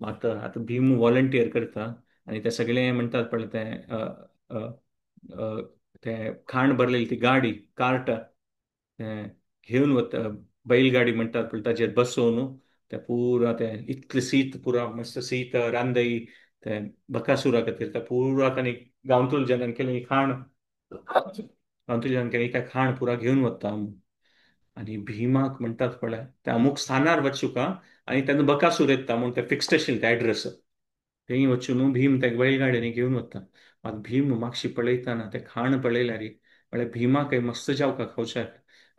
आतां आतां भीम वॉलंटियर करता आनी ते सगळे म्हणटात पळय अ, ते खाण भरलेली ती गाडी कार्ट ते घेवन वता बैलगाडी म्हणटात पळय ताचेर बसोवन ते पुरा ते इतलें शीत पुरा मस्त शीत रांदई ते बकासुरा खातीर ते पुरा तांणी गांवतुलजनान केलें खाण गांवतुलजनान केलें तें खाण पुरा घेवन वता. आनी भिमाक म्हणटात पळय त्या अमूक स्थानार वचुका आनी तेन्ना बकासूर येता म्हूण ते फिक्स्ड आशिल्लें ते एड्रेस. थंय वचून भीम ते बैलगाडयेनी घेवन वता. मात भीम मागशी पळयतना तें खाण पळयल्यार म्हळ्यार भिमाक मस्त जावका खावचें.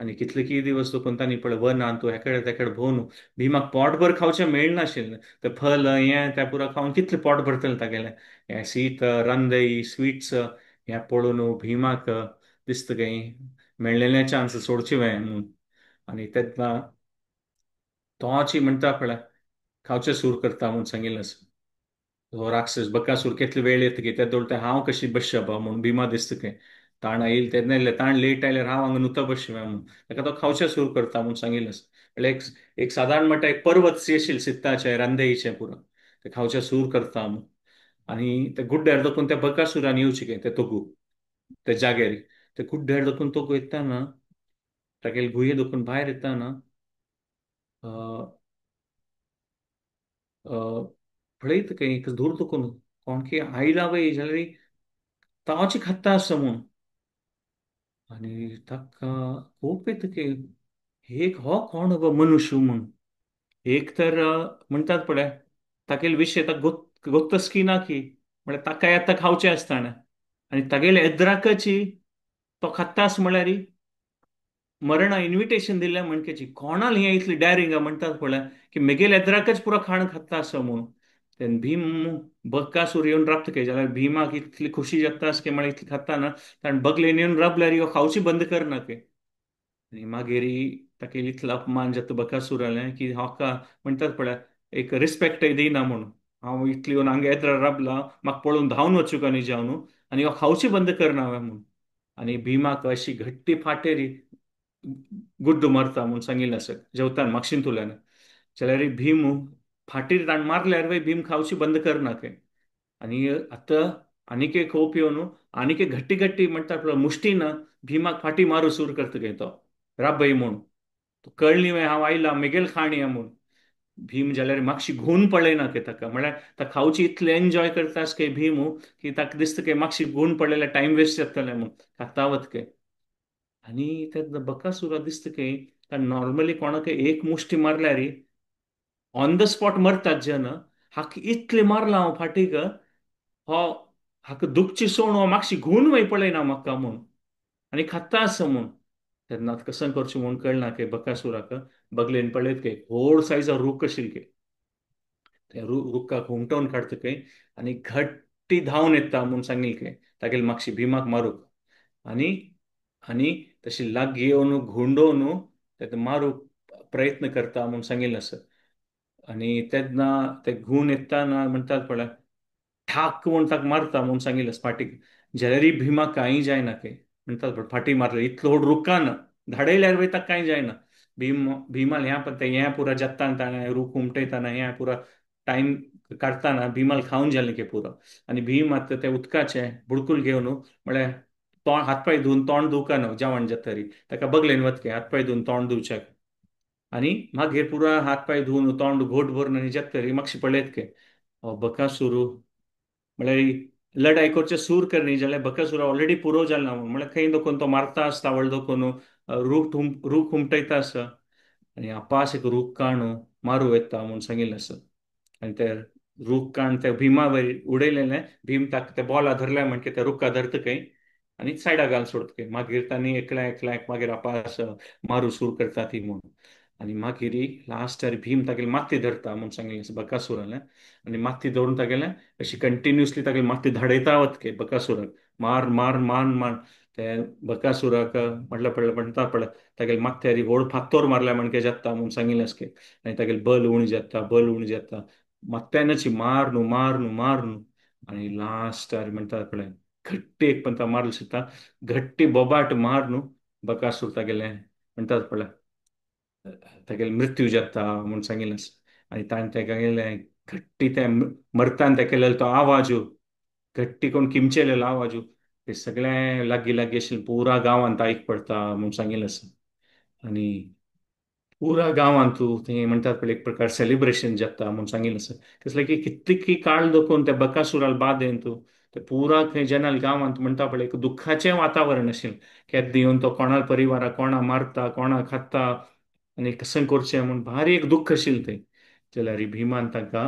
आनी कितले कितें दिवस तो तांणी पळय वनांत तूं हेकडे तेकडे भोंवन भिमाक पोटभर खावचें मेळनाशिल्लें. ते फल हें तें पुरो खावन कितलें पोट भरतलें तागेलें. हें शीत रांदई स्वीट्स हें पळोवन भिमाक दिसता काय मेळलेले चान्स सोडचे म्हूण. आनी तेन्ना तोची म्हणटा पळय खावचें सूर करता म्हूण सांगिल्लें आसा. हो राक्षस बकासूर कितले वेळ येता की ते दवरता हांव कशी बसचें म्हूण भिमा दिसता काय ताण येईल तेन्ना ताण लेट आयल्यार हांव हांगा नुता बसचें म्हूण ताका तो खावचें सूर करता म्हूण सांगिल्लें आसा. म्हळ्यार एक सादारण म्हणटा एक पर्वत शी आशिल्लें सित्ताचें रांदेईचें पुरो ते खावचें सूर करता म्हूण. आनी ते गुड्ड्यार दोखून त्या बकासुरान येवचें काय ते तोगू ते जाग्यार ते गुड्ड्यार दोखून तोगू येताना तागेले घुये दोखून भायर येताना पळयता काय धूर दुखून कोण की आयला वय जाल्यार ताची खत्ता आसा म्हूण. आनी ताका खूब येता की एक हो कोण गो मनुष्य म्हूण. एक तर म्हणटात पळय तागेले विशय ताका गोत्तच की ना की म्हळ्यार ताकाय आतां खावचें आसताना आनी तागेले येद्राकची तो खत्ता आसा म्हळ्यार मरणा इन्विटेशन दिल्ल्या म्हणकेची कोणाल हें इतली डायरिंग म्हणटात पळय की मेगेल येद्राकच पुरो खाण खात्ता आसा म्हूण. तेन्ना भीम बक्कासूर येवन राबता काय जाल्यार भिमाक इतली खुशी जाता आस की म्हळ्यार इतली खाता ना ताणें बगलेन येवन राबल्यार ह्यो खावची बंद करना काय. आनी मागीर ताका इतलो अपमान जाता बकासुरालें की हाका म्हणटात पळय एक रिस्पेक्टय दिना म्हूण. हांव इतली येवन हांगा येद्रा राबला म्हाका पळोवन धांवन वचूं न्ही जावन आनी हो खावची बंद करना म्हूण. आनी भिमाक अशी घट्टी फाटेर गुड्ड मारता म्हूण सांगिल्लें आसा जेवताना मागशींतुल्यान जाल्यार भीम फाटीर ताणें मारल्यार भीम खावची बंद करना काय. आनी आतां आनीक एक होप येवन आनीक एक घट्टी घट्टी म्हणटा पळय मुश्टीन भिमाक फाटी मारूं सूर करता काय तो राबय म्हूण. कळ्ळी हांव आयला मेगेल खाण या म्हूण. भीम जाल्यार मातशी घुवन पळयना काय ताका म्हळ्यार ताका खावची इतलें एन्जॉय करता आस काय भीम की ताका दिसता काय मातशी घुवन पडलेल्यार टायम वेस्ट जातलें म्हूण खाता वता काय. आनी तेन्ना बकासुरा दिसता काय नॉर्मली कोणाक एक मुश्टी मारल्यार ऑन द स्पॉट मरतात जन हाका इतले मारला हांव फाटीक हो हाका दुखची सोण हो मातशी घुवन वय पळयना म्हाका म्हूण आनी खाता आसा म्हूण. तेन्ना कसन करचें म्हूण कळना काय बकासुराक बगलेन पळयत काय व्हड सायजा रूख आशिल्ली काय त्या रुखाक हुमटोवन काडता काय आनी घट्टी धांवन येता म्हूण सांगिल्लें काय तागेले मागशी भिमाक मारूंक. आनी आनी तशी लागीं येवन घुंवडोवन ताका मारूंक प्रयत्न करता म्हूण सांगिल्लें आसा. आनी तेन्ना ते घुवन येताना म्हणटात पळय ठाक म्हूण ताका मारता म्हूण सांगिल्लें आसा फाटीक जाल्यारय भिमाक कांय जायना काय म्हणटात पळय फाटी मारल्यार इतलो व्हड रुखान धाडयल्यार वय ताका कांय जायना. भिमाल हें पुरा जेत्ताना ताणें रूख उमटयतना हें पुरा टायम काडटाना भिमाल खावन जालें काय पुरो. आनी भीम आतां ते उदकाचें बुडकूल घेवन म्हळ्यार हात पांय धुवन तोंड धुवका न्हू जेवण जातरी ताका बगलेन वता काय हात पांय धुवन तोंड धुवचें. आणि मागीर पुरा हात पाय धुवन तोंड घोट भरून आनी जेतरी म्हाका पळयत के बकासुरू म्हळ्यार ही लढाई करचे सूर कर न्ही जाल्यार बकासूर ऑलरेडी पुरो जाल्ला म्हळ्यार खंय दोकून तो मारता आसता व्हडलो दोकून रूख हुमटयता आसा आनी आपास एक रूख काण मारूं येता म्हूण सांगिल्लें आसा आनी ते रूख काण ते भिमा वयर उडयलेले भीम ताका ते बॉला धरल्या म्हणके ते रुखा धरतकय आनी सायडा घाल सोडतकय मागीर तांणी एकल्या एकल्याक मागीर आपास मारू सूर करता ती म्हूण आनी मागीर लास्टार भीम तागेली माती धरता म्हूण सांगिल्लें बकासुरान आनी माती धरून तागेलें अशी कंटिन्युअसली तागेली माती धाडयता वतके बकासुराक मार मार मार मार ते बकासुराक म्हटलं पडलं म्हणटा पडलं तागेले माथ्यार व्हड फातोर मारल्या म्हणके जाता म्हूण सांगिल्लें आसके आनी तागेले बल उणी जाता बल उणी जाता मात्यानच मार न्हू मार न्हू मार न्हू आनी लास्टार म्हणटा पळय घट्टी एक पंता मारले सुद्दां घट्टी बोबाट मार न्हू बकासूर तागेलें म्हणटात पळय तागेले मृत्यू जाता म्हूण सांगिल्लें आसा आनी ताणें तागेलें घट्टी ते मरतान ते केलेलो तो आवाजू घट्टी कोण किमचेलेलो आवाजू ते सगळें लागीं लागीं आशिल्लें पुरा गांवांत आयक पडटा म्हूण सांगिल्लें आसा आनी पुरा गांवांत तूं थंय म्हणटात पळय एक प्रकार सेलिब्रेशन जाता म्हूण सांगिल्लें आसा कसलें की कितकी काळ दोकून ते बकासुराल बादेन तूं ते पुरा थंय जनल गांवांत म्हणटा पळय एक दुख्खाचें वातावरण आशिल्लें केद्दा येवन तो कोणा परिवाराक कोणा मारता कोणा खाता आनी कसं करचें म्हूण भारी एक दुख्ख आशिल्लें थंय जाल्यार ही भिमान तांकां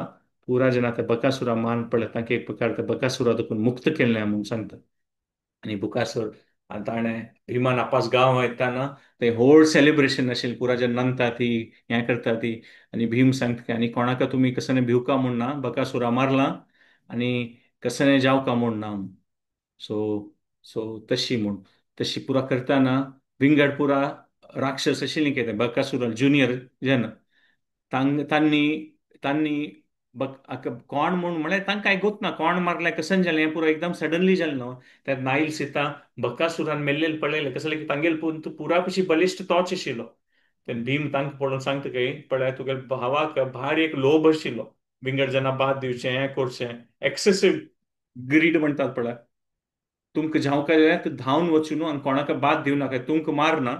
पुरा जेन्ना ते बकासुरा मान पडले तांकां एक प्रकार ते बकासुरा देखून मुक्त केल्लें म्हूण सांगता आनी बुकासोर आनी ताणें भिमान आपास गांव येताना ते व्हड सेलिब्रेशन आशिल्लें पुरा जे नंता ती हें करता ती आनी भीम सांगता की आनी कोणाक तुमी कसं भिवका म्हूण ना बकासुरा मारला आनी कसं जावका म्हूण ना सो सो तशी म्हूण तशी पुरा करतना विंगड पुरा राक्षस आशिल्लीं कितें बकासुरा ज्युनियर जेन तांणी तांणी कोण म्हळ्यार तांकां कांय गोत ना कोण मारलें कसं जालें हें पुरो एकदम सडनली जालें न्हू त्या नाईल सीता बकासुरान मेल्लेले पळयलें कसं की तांगेल पुरा कशी बलिश्ट तोच आशिल्लो ते भीम तांकां पळोवन सांगता की पळय तुगे भावाक भार एक लोभ आशिल्लो विंगड जेन्ना बाद दिवचें हें करचें एक्सेसीव ग्रीड म्हणटात पळय तुमकां जावंक जाय धांवन वचून आनी कोणाक बाद दिवनाका तुमकां मारना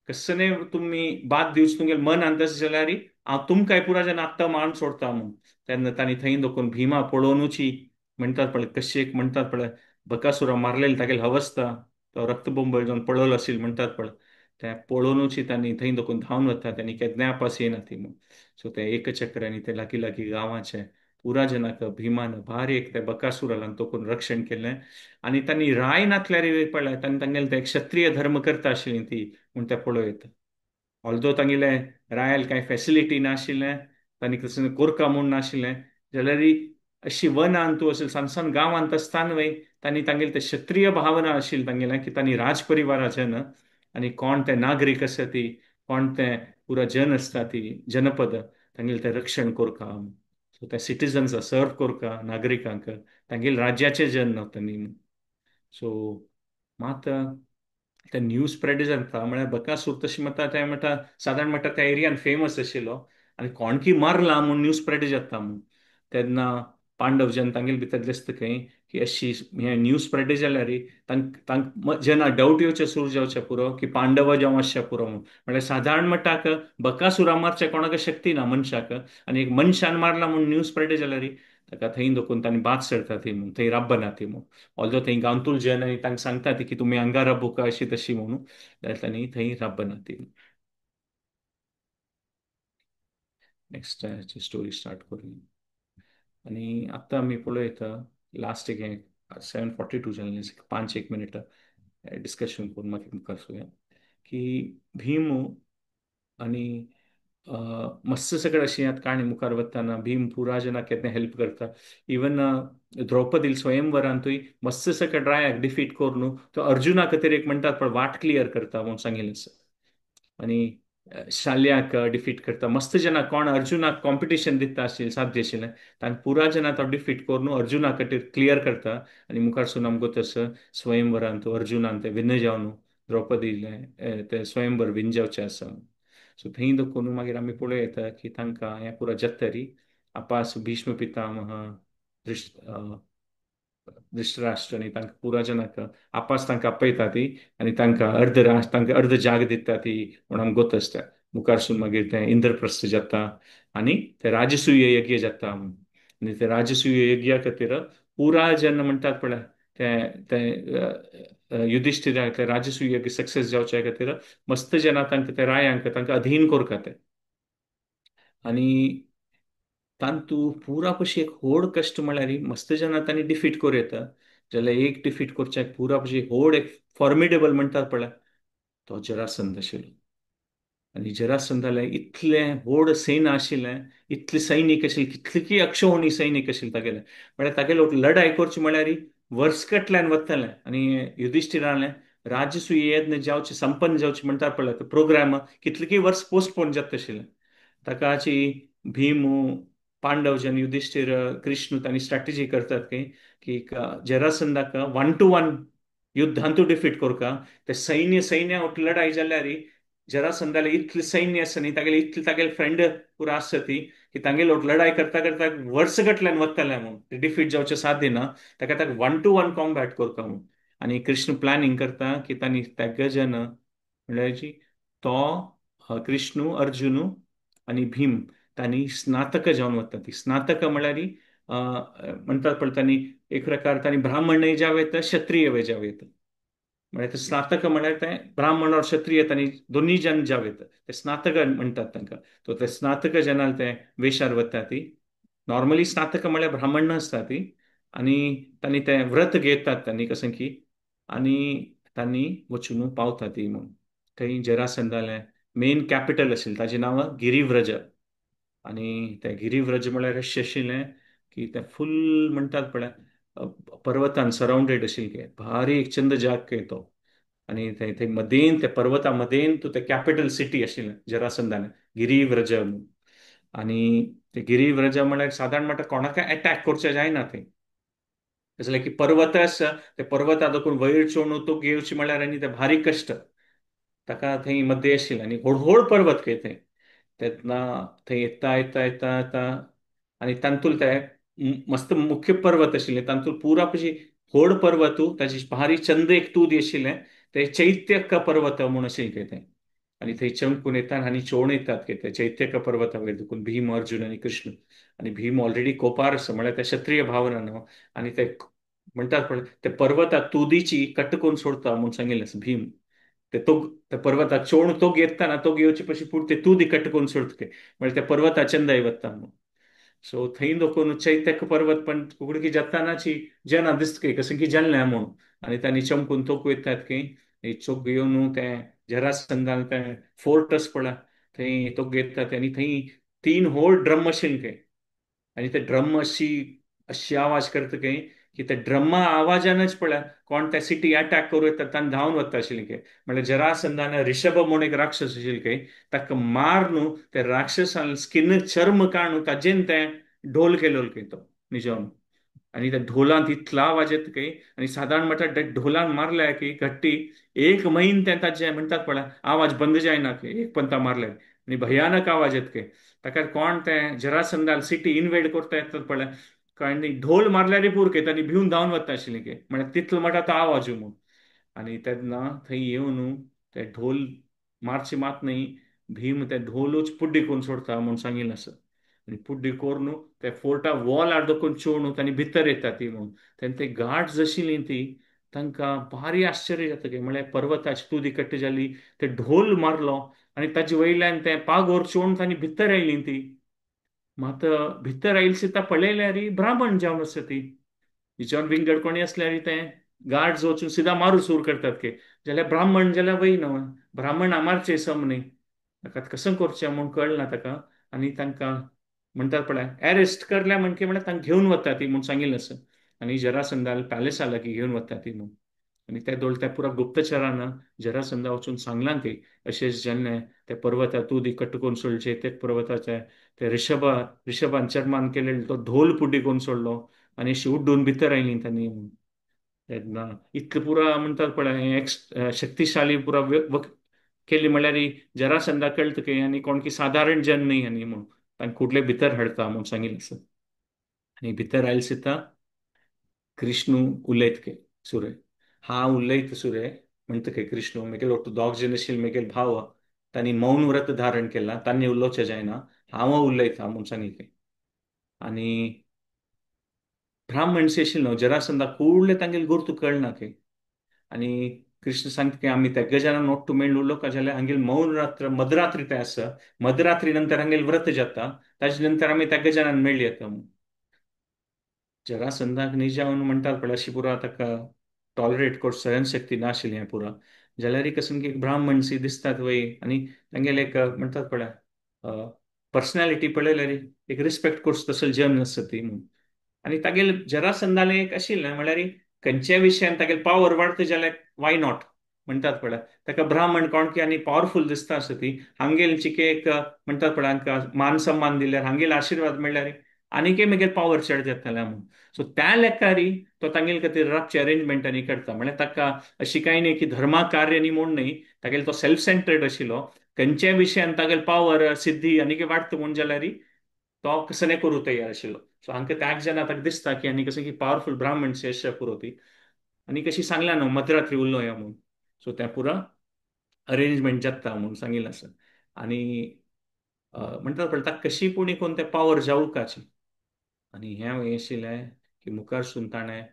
कसने तुमी बाद दिवच तुमगेलें मन अंतस जाल्यार हांव तुमकांय पुरा जेन्ना आत्ता मान सोडता म्हूण तेन्ना तांणी थंय दोकून भिमा पळोवनूच म्हणटात पळय कशी एक म्हणटात पळय बकासुरा मारलेली तागेली अवस्था तो रक्तबोंब जावन पळयलो आशिल्लो म्हणटात पळय ते पळोवनूच तांणी थंय दोकून धांवन वता तांणी केन्ना आपास येना ती म्हूण सो ते एकचक्रांनी ते लागीं लागीं गांवाचे पुरा जनाक भिमान भारी एक ते बकासुरान तोकून रक्षण केलें आनी तांणी राय नासल्यार पळय तांणी तांगेले ते क्षत्रीय धर्म करता आशिल्लीं ती म्हूण ते पळयत ऑल्दो तांगेले रायल कांय फेसिलिटी नाशिल्लें तांणी कसं कोरका म्हूण नाशिल्लें जाल्यार अशी वनांत तूं अशें सामसान गांवांत आसतना वय तांणी तांगेले ते क्षत्रीय भावना आशिल्ली तांगेलें की तांणी राज परिवाराचे न्हय आनी कोण ते नागरीक आसा ती कोण ते पुरा जन आसता ती जनपद तांगेले ते रक्षण कोरका सो ते सिटिजन्स सर्व कोरका नागरिकांक तांगेले राज्याचे जन न्हू तांणी सो मात ते न्यूज स्प्रेड जाता म्हळ्यार बकासूर तशें म्हणटा ते म्हणटा सादारण म्हणटा त्या एरियान फेमस आशिल्लो आनी कोणकी मारला म्हूण न्यूज स्प्रेड जाता म्हूण तेन्ना पांडव जेन्ना तांगेले भितर दिसता खंय की अशी हे न्यूज स्प्रेड जाल्यार तांक जेन्ना डावट येवचे सुरू जावचे पुरो की पांडव जावं आसचे पुरो म्हळ्यार सादारण मटाक बकासुरा मारचे कोणाक शक्ती ना मनशाक आनी एक मनशान मारला म्हूण न्यूज स्प्रेड जाल्यार ताका थंय दोकून तांणी बाद सरता ती म्हूण थंय राबना ती म्हूण ऑल्दो थंय गांवतूल जन आनी तांकां सांगता ती की तुमी हांगा राबूका अशी तशी म्हणून जाल्यार तांणी थंय राबना ती नेक्स्ट स्टोरी स्टार्ट करूया आनी आत्तां आमी पळयता लास्ट एक हें 7:42 जालें 5 एक मिनिट डिस्कशन करून मागीर मुखार वचया की भीम आनी मस्त सगळें अशी आतां काणी मुखार वताना भीम पुरा जेन्ना केन्ना हेल्प करता इवन द्रौपदी स्वयंवरांतूय मस्त सगळें ड्रायाक डिफीट करून तो अर्जुना खातीर एक म्हणटात पण वाट क्लियर करता म्हूण सांगिल्लें आसा आनी शाल्यांक डिफीट करता मस्त जेन्ना कोण अर्जुनाक कॉम्पिटिशन दिता आशिल्लें साध्य आशिल्लें तांकां पुरा जेन्ना तो डिफीट करून अर्जुना खातीर क्लियर करता आनी मुखार सून आमकां तसं स्वयंवरांत अर्जुनान ते विनय जावन द्रौपदीले ते स्वयंवर विन जावचें आसा सो थंय देखून मागीर आमी पळोवं येता की तांकां हें पुरो जातरी आपास भीष्म पितामह धृतराष्ट्र आनी तांकां पुरा जनाक आपास तांकां आपयता ती आनी तांकां अर्ध जाग दिता ती म्हूण आमकां गोत आसता मुखारसून मागीर ते इंद्रप्रस्थ जाता आनी ते राजसूय यज्ञ जाता आनी ते राजसूय यज्ञा खातीर पुरा जेन्ना म्हणटात पळय ते युधिष्ठिराक ते राजसूय यज्ञ सक्सेस जावचे खातीर मस्त जेन्ना तांकां ते रायांक तांकां अधीन करता ते आनी तांतू पुरा कशी एक व्हड कश्ट म्हळ्यार मस्त जेन्ना तांणी डिफीट करूं येता जाल्यार एक डिफीट करच्याक पुरा कशी व्हड एक फॉर्मिडेबल म्हणटात पळय तो जरासंध आशिल्लो आनी जरासंधाले इतलें व्हड सैन्य आशिल्लें इतले सैनीक आशिल्ले कितलीं अक्षौहिणी सैनीक आशिल्ले तागेले म्हळ्यार तागेलो लढाई करची म्हळ्यार वर्सकटल्यान वतलें आनी युधिष्ठिरालें राजसूय यज्ञ जावचे संपन्न जावचे म्हणटा पळय तो प्रोग्राम कितलींय वर्स पोस्टपोन जाता आशिल्लें ताकाची भीम पांडव जेन्ना युधिष्ठिर कृष्ण तांणी स्ट्रॅटेजी करतात की जरासंधाक 1-to-1 युद्धांतू डिफीट करता ते सैन्य सैन्या लढाई जाल्यार जरासंधाले इतले सैन्य आसा न्ही तागेले इतले तागेले फ्रेंड पुरो आसता ती की तांगेलो लढाई करता करता वर्सगटल्यान वतले म्हूण डिफीट जावचे साध्य ना ताका 1-to-1 कॉम्बॅट करता म्हूण आनी कृष्ण प्लॅनिंग करता की तांणी ताका जेन्ना म्हळ्यार तो कृष्णू अर्जुनू आनी भीम तांणी स्नातक जावन वता ती स्नातक म्हळ्यार म्हणटात पळय तांणी एक प्रकार तांणी ब्राह्मणय जावेत क्षत्रिय जावेत म्हणजे ते स्नातक म्हळ्यार ते ब्राह्मण और क्षत्रिय तांणी दोन्ही जन जावेत ते स्नातक म्हणटात तांकां तो ते स्नातक जेन्ना ते वेशार वता ती नॉर्मली स्नातक म्हळ्यार ब्राह्मण नासता ती आनी तांणी ते व्रत घेतात तांणी कशें की आनी तांणी वचून पावता ती म्हूण थंय जरासंधालें मेन कॅपिटल आशिल्लें ताचें नांव गिरिव्रज आनी ते गिरिव्रज म्हळ्यार अशें आशिल्लें की ते फूल म्हणटात पळय पर्वतान सरावंडेड आशिल्लें भारी एक चंद जाग कहे तो आनी थंय मदेन ते पर्वता मदेन तूं ते कॅपिटल सिटी आशिल्लें जरासंधान गिरिव्रज आनी ते गिरिव्रज म्हळ्यार सादारण म्हणटा कोणाकय अटॅक करचे जायना थंय जाल्यार की पर्वत आसा ते पर्वता देखून वयर चोवन तो घेवची म्हळ्यार आनी ते भारी कश्ट ताका थंय मद्दे आशिल्लें आनी व्हड व्हड पर्वत खंय थंय तेन्ना थंय येता येता येता येता आनी तांतूल ते मस्त मुख्य पर्वत आशिल्ले तांतूल पुरा कशी व्हड पर्वत ताची भारी चंद एक तूद आशिल्लें ते चैत्य पर्वत म्हूण आशिल्लें थंय आनी थंय चमकून येतात आनी चोवून येतात की ते चैत्य पर्वता वयर देखून भीम अर्जुन आनी कृष्ण आनी भीम ऑलरेडी कोपार आसा म्हळ्यार ते क्षत्रीय भावना न्हू आनी ते म्हणटात पळय ते पर्वता तुदीची कट्ट करून सोडता म्हूण सांगिल्लें आसा भीम ते पर्वताक चोवून तो घेतना तो घेवचे पयलीं पूण ते तूद कट्ट करून सोडता म्हणजे त्या पर्वता चंदाय वता म्हणून सो थंय देखून चैत्य पर्वत पण उगडकी जेत्तानाची जेना दिसता की कशें की जेल्लें म्हूण आनी तांणी चमकून तोकू येतात की चोक घेवन ते जरासंधान ते फोर्ट आसा पळय थंय तो घेतात आनी थंय 3 व्हड ड्रम आशिल्ले आनी ते ड्रम अशी आवाज करता की ते ड्रम्मा आवाजानच पळय कोण त्या सिटी अटॅक करूं येता तांणी धांवन वता आशिल्लें म्हणजे जरासंधान रिषभ म्हूण एक राक्षस आशिल्लो ताका मार न्हू ते राक्षसान स्किन चर्म काडून ताजेन ते ढोल केलो तो न्हिजोवन आनी त्या ढोलांत इतलो आवाज येता आनी सादारण म्हणटा ते ढोलान मारल्या की घट्टी एक म्हयन ते ताजे म्हणटात पळय आवाज बंद जायना एक पंता मारले आनी भयानक आवाज येता ताका कोण ते जरासंधान सिटी इन्वेड करता येतात पळय कळ्ळें ढोल मारल्यार पुरो तांणी भिवन धांवन वता आशिल्लें म्हळ्यार तितलो म्हणटा तो आवाज म्हूण आनी तेन्ना थंय येवन ते ढोल मारचे मात न्ही भीम ते ढोलूच पुड्डी करून सोडता म्हूण सांगिल्लें आसा आनी पुड्डी करून ते फोर्टा वॉलार देखून चोवन तांणी भितर येता ती म्हूण तेन्ना ते गार्ड्स आशिल्लीं ती तांकां भारी आश्चर्य जाता म्हळ्यार पर्वताची तुदी कट्ट जाली ते ढोल मारलो आनी ताजे वयल्यान ते पागोर चोवन तांणी भितर आयलीं ती मात भितर आयली पळयल्यार ब्राह्मण जावन आसा ती हिच्यावर विंगड कोणी असल्यार ते गार्ड्स वचून सिधा मारू सूर करतात जाल्यार ब्राह्मण जाल्यार वय न्हू ब्राह्मण मारचे सम न्ही ताका कसं करचें म्हूण कळना ताका आनी तांकां म्हणटात पळय एरेस्ट करल्या म्हळ्यार तांकां घेवन वता ती म्हूण सांगिल्लें आसा आनी जरासंधान पॅलेसा लागीं घेवन वता ती म्हूण आनी ते दोळ त्या पुरा गुप्तचरान जरासंधा वचून सांगलां की अशें जेन्ना ते पर्वता तूं कट्ट करून सोडचे ते पर्वताचे ते रिषभान चर्मान केलेलो तो ढोल पुड्डी करून सोडलो आनी अशी उड्डून भितर आयलीं तांणी तेन्ना इतलो पुरा म्हणटात पळय शक्तिशाली पुरा केली म्हळ्यार जरासंधा कळटा आनी कोण की सादारण जन न्ही आनी म्हूण तांकां कुठले भितर हाडटा म्हूण सांगिल्लें आसा आनी भितर आयले सुद्दां कृष्ण उलयता सुरय हांव उलयता सुरय म्हणटा कृष्ण म्हगेलो दोग जन आशिल्ले म्हगेले भाव तांणी मौन व्रत धारण केला तांणी उलोवचें जायना हांव उलयतां म्हणून सांगिल्लें. आनी ब्राह्मण आशिल्लो जरासंधाक फुडलें तांगेले गुर्तू कळना की. आनी कृष्ण सांगता की आमी त्या गजानान ओट्टू मेळून उलोवंक जाल्यार हांगेली मौन रात्र मधरात्री ते आसा मधरात्री नंतर हांगेले व्रत जाता ताजे नंतर आमी त्या गजानान मेळ्ळी येता म्हणून. जरासंधाक न्ही जावन म्हणटात पळय अशी पुरो ताका टॉलरेट कर सहनशक्ती नाशिल्ली हें पुरो जाल्यार एक कसन की ब्राह्मण सी दिसतात वय आनी तांगेले एक म्हणटात पळय पर्सनॅलिटी पळयल्यार एक रिस्पेक्ट कोर्स तसले जन आसा ती म्हणून. आनी तागेले जरासंधाले एक आशिल्लें म्हळ्यार खंयच्या विशयान तागेले पावर वाडता जाल्यार वाय नॉट म्हणटात पळय ताका ब्राह्मण कोण की आनी पॉवरफुल दिसता आसा ती हांगेल चिके एक म्हणटात पळय हांकां मान सन्मान दिल्यार हांगेले आशिर्वाद मेळ्ळ्यार आनीकय मागीर पावर चड जातालें म्हणून. सो त्या लेखारी तो तांगेले खातीर रातचे अरेंजमेंटांनी करता म्हळ्यार ताका अशी कांय न्ही की धर्मा कार्य न्ही म्हूण न्ही तागेलो तो सेल्फ सेंटर्ड आशिल्लो खंयच्याय विशयान तागेलो पावर सिद्धी आनीक वाडटा म्हूण जाल्यार तो कसं करूं तयार आशिल्लो. सो हांकां त्याग जेन्ना ताका दिसता की आनी कसं की पॉवरफुल ब्राह्मण अशें पुरो ती आनी कशी सांगल्या न्हू मध्यरात्री उलोवया म्हणून. सो त्या पुरा अरेंजमेंट जाता म्हणून सांगिल्लें आसा. आनी म्हणटात पळय ताका कशी पूण कोण ते पावर जावूकाची. आनी हें हें आशिल्लें की मुखारसून ताणें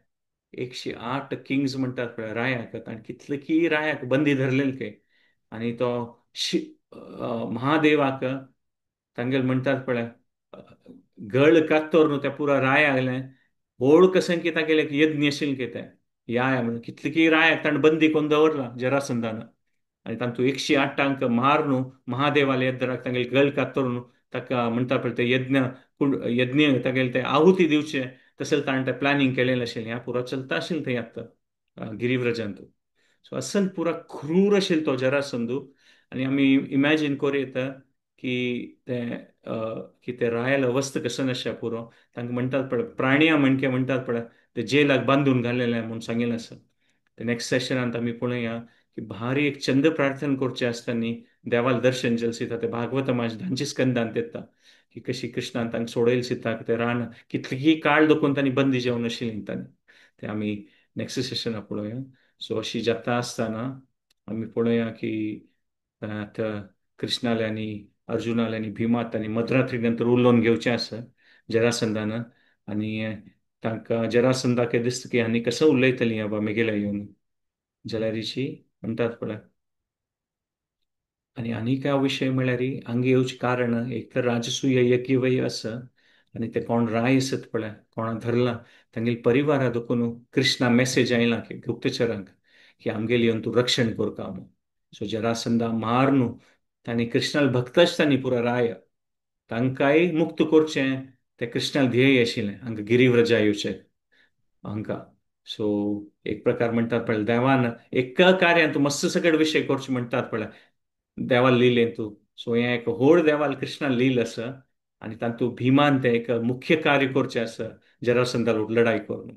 108 किंग्स म्हणटात पळय रायाक ताणें कितलेकी रायाक बंदी धरलेले के आनी तो शि महादेवाक तांगेले म्हणटात पळय गळ कात्तोर न्हू त्या पुरा राया गेलें व्हड कसन की तागेले एक यज्ञ आशिल्ले की ते या म्हणून कितलेकी रायाक ताणें बंदी करून दवरला जरासंधान आनी तातूंत 108 मार न्हू महादेवाले येद्राक तांगेले गळ कात्तोर न्हू ताका म्हणटा पळय ते यज्ञ तागेले ते आहुती दिवचे तसले ताणें तें प्लॅनिंग केलेलें आशिल्लें ह्या पुरो चलता आशिल्लें थंय आत्तां गिरिव्रजांत. सो असल पुरा क्रूर आशिल्लो तो जरासंधू आनी आमी इमॅजीन करूं येता की ते रायल अवस्थ कसन आसा पुरो तांकां म्हणटात पळय प्राणिया म्हणके म्हणटात पळय ते जेलाक बांदून घाल्लेले म्हणून सांगिल्लें आसा. ते नेक्स्ट सेशनांत आमी पळोवया की भारी एक चंद प्रार्थना करचे आसतना देवाल दर्शन जेल सिता ते भागवत माझ्या धांची स्कंदांत येता की कशी कृष्णान तांकां सोडयले सिता ते रान कितलीकी काळ दोकून तांणी बंदी जेवन आशिल्लीं तांणी ते आमी नेक्स्ट सेशनाक पळोवया. सो अशी जाता आसतना आमी पळोवया की कृष्णाले आनी अर्जुनाले आनी भिमात तांणी मध्यरात्री नंतर उलोवन घेवचें आसा जरासंधान आनी तांकां जरासंधाक दिसता की आनी कसो उलयतलीं बाबा मेगेल्या येवन जाल्यार हिची म्हणटात पळय आनी काय विशय म्हळ्यार हांगा येवचें कारण एक तर राजसूय यज्ञ वय आसा आनी ते कोण राय आसत पळय कोणा धरला तांगेले परिवारा देखून कृष्णा मेसेज आयला की गुप्तचरांक की आमगेली येवन तूं रक्षण करता म्हणून. सो जरासंधा मार न्हू तांणी कृष्णाल भक्त आसतना पुरो राय तांकांय मुक्त करचें तें कृष्णाल ध्येय आशिल्लें हांगा गिरिव्रजा येवचें हांकां. सो एक प्रकार म्हणटात पळय देवान एका कार्यान तूं मस्त सगळे विशय करचे म्हणटात पळय देवाल लिहिलें तूं. सो हें एक व्हड देवाल कृष्णान लिहिलें आसा आनी तातूंत भिमान तें एक मुख्य कार्य करचें आसा जरासंधार लढाई करून.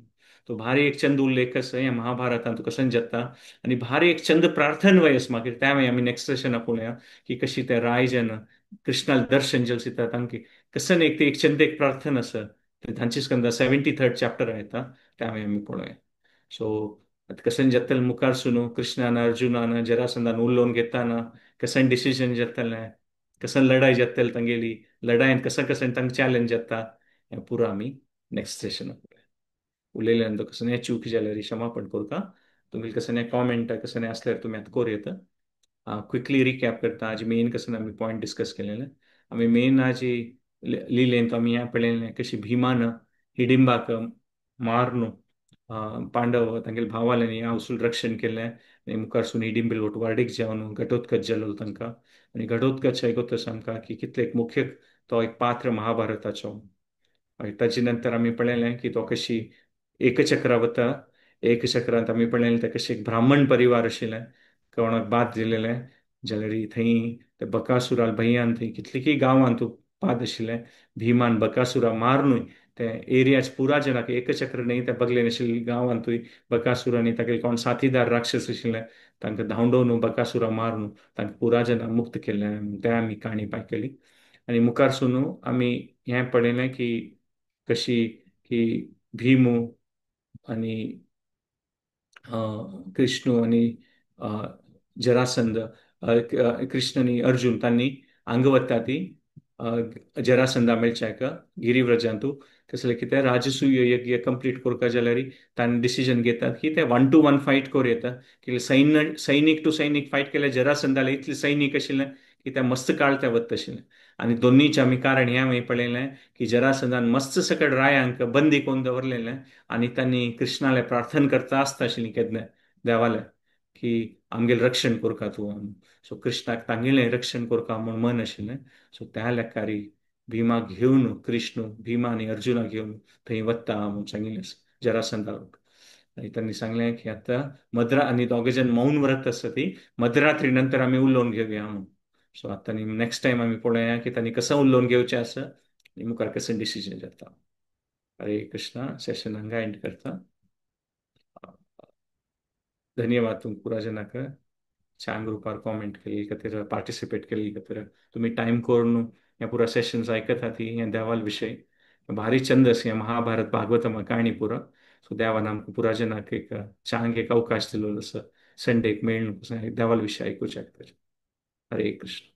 तो भारी एक चंद उल्लेख आसा हें महाभारतांत कसं जाता आनी भारी एक चंद प्रार्थना वय आसा मागीर त्या आमी नेक्स्ट सेशनाक पळोवया की कशी ते राय जेन्ना कृष्णाल दर्शन जेल सिता तांकां कसन एक ती एक चंद एक प्रार्थना आसा तांची स्कंदा 73rd चॅप्टर येता त्या आमी पळोवया. सो आतां कसन जातलें मुखार सुनू कृष्णान अर्जुनान जरासंधान उलोवन घेताना कसन डिसिजन जातलें कसन लढाई जातली तांगेली लढायन कसं कसं तांकां चॅलेंज जाता हें पुरो आमी नेक्स्ट सेशनाक पळोवया. उलयल्यानंतर कसं हें चूक जाल्यार क्षमापण करता तुमी कसं हें कॉमेंट कसं आसल्यार तुमी आतां कोर येता. क्विकली रिकॅप करता हाजी मेन कसं आमी पॉयंट डिस्कस केलेले आमी मेन हाजी लिहिलें तो आमी हें पळयलें कशी भिमान हिडिंबाक मारनू पांडव तांगेले भावाले हांवसूल रक्षण केलें आनी मुखारसून हिडिंबील वाडीक जेवन घटोत्कच जालो तांकां आनी घटोत्कच आयकतच आमकां की कितले एक मुख्य तो एक पात्र महाभारताचो. ताचे नंतर आमी पळयलें की तो कशी एकचक्रा वता एकचक्रांत आमी पळयलें ते कशें एक ब्राह्मण परिवार आशिल्लें कोणाक बाद दिलेलें जाल्यार थंय ते बकासुराल भयान थंय कितलीकी गांवांत पाद आशिल्लें भिमान बकासुरा मारनूय ते एरियाच पुरा जनाक एकचक्र न्ही त्या बगलेन आशिल्ल्या गांवांतूय बकासुरांनी तागेले कोण साथीदार राक्षस आशिल्ले तांकां धांवडोवन बकासुरा मारून तांकां पुरा जनां मुक्त केलें तें आमी काणी पायकली. आनी मुखारसून आमी हें पळयलें की कशी की भिमू आनी कृष्णू आनी जरासंध ಕೃಷ್ಣನಿ ಅರ್ಜುನ್ ತನ್ನಿ ಅಂಗವತ್ತಾತಿ जरासंधा मेळच्याक गिरिव्रजांतू तसले कितें राजसूय यज्ञ कंप्लीट करपा जाल्यार तांणी डिसिजन घेतात की ते 1-to-1 फायट करूं येता की सैनीक टू सैनीक फायट केल्यार जरासंधाले इतले सैनीक आशिल्ले की ते मस्त काळ ते वता आशिल्ले आनी दोनीचे आमी कारण हें आमी पळयलें की जरासंधान मस्त सकट रायांक बंदी करून दवरलेलें आनी तांणी कृष्णाले प्रार्थना करता आसता आशिल्लीं केन्ना देवाले की आमगेलें रक्षण करता तूं सो कृष्णाक तांगेलें रक्षण करता म्हूण मन आशिल्लें सो त्या लेकारी भिमाक घेवन कृष्ण भिमा आनी अर्जुना घेवन थंय वता म्हूण सांगिल्लें जरासंधाक आनी तांणी सांगलें की आतां मद्रा आनी दोगे जण मौन व्रत आसा ती मध्यरात्री नंतर आमी उलोवन घेवया म्हणून सो आतां नेक्स्ट टायम आमी पळोवया की तांणी कसं उलोवन घेवचें आसा आनी मुखार कसं डिसिजन जाता हरे कृष्णा सेशन हांगा एंड करता धन्यवाद तुमकां पुरा जनाक छान ग्रुपार कॉमेंट केली खातीर पार्टिसिपेट केली खातीर तुम्ही टाइम करून ह्या पुरा सेशन्स आयकत आहात ह्या देवाल विशयी भारी छंद आसा हें महाभारत भागवतम काणी पुरो सो देवान आमकां पुरा जनाक एक छान एक अवकाश दिलो आसा संडेक मेळून देवाल विशयी आयकुचें हरे कृष्ण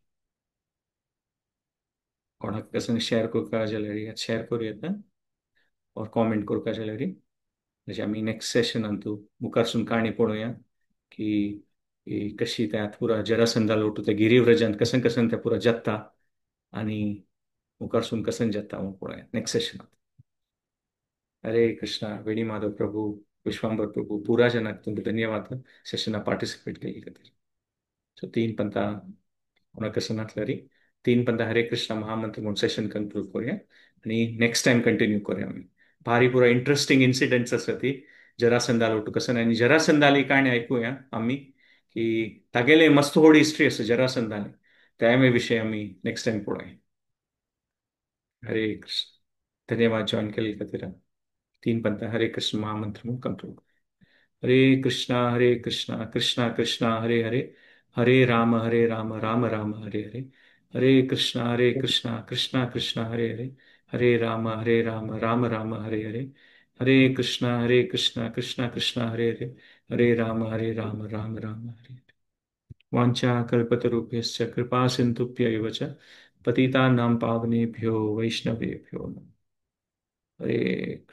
कोणाक कसं शेअर करता जाल्यार शेअर करूं येता और कॉमेंट करता जाल्यार म्हणजे आमी नेक्स्ट सेशनांत मुखारसून काणी पळोवया की कशी त्यात पुरा जरासंधा लोटू त्या गिरिव्रजांत कसन कसन त्या पुरा जत्ता आणि मुखारसून कसन जत्ता म्हूण पळोवया नेक्स्ट सेशनांत हरे कृष्णा वेणी माधव प्रभू विश्वांबर प्रभू पुरा जनाक तुमकां धन्यवाद सेशनात पार्टिसिपेट केली खातीर सो 3 पंथा कोणाक कसं नासल्यार 3 पंथा हरे कृष्णा महामंत्र म्हणून सेशन कन्क्लूड करूया आणि नेक्स्ट टाइम कंटिन्यू करूया आमी भारी पुरा इंटरेस्टिंग इन्सिडेंट्स आसा ती जरासंधा लोटू कसं आनी जरासंधाली काणी आयकुया आमी की तागेले मस्त व्हड हिस्ट्री आसा जरासंधानी त्या विशयी आमी नेक्स्ट टाइम पळोवया हरे कृष्ण धन्यवाद जॉइन केले खातीर 3 पंथा हरे कृष्ण महामंत्र म्हणून कंक्लूड हरे कृष्णा कृष्णा कृष्णा हरे हरे हरे राम राम राम हरे हरे हरे कृष्णा कृष्णा कृष्णा हरे हरे हरे राम राम राम हरे हरे हरे कृष्णा कृष्णा कृष्णा हरे हरे हरे राम राम राम हरे हरे वाञ्छा कल्पतरुभ्यश्च कृपा सिन्धुभ्य च पतितानां पावनेभ्यो वैष्णवेभ्यो नमः हरे कृष्ण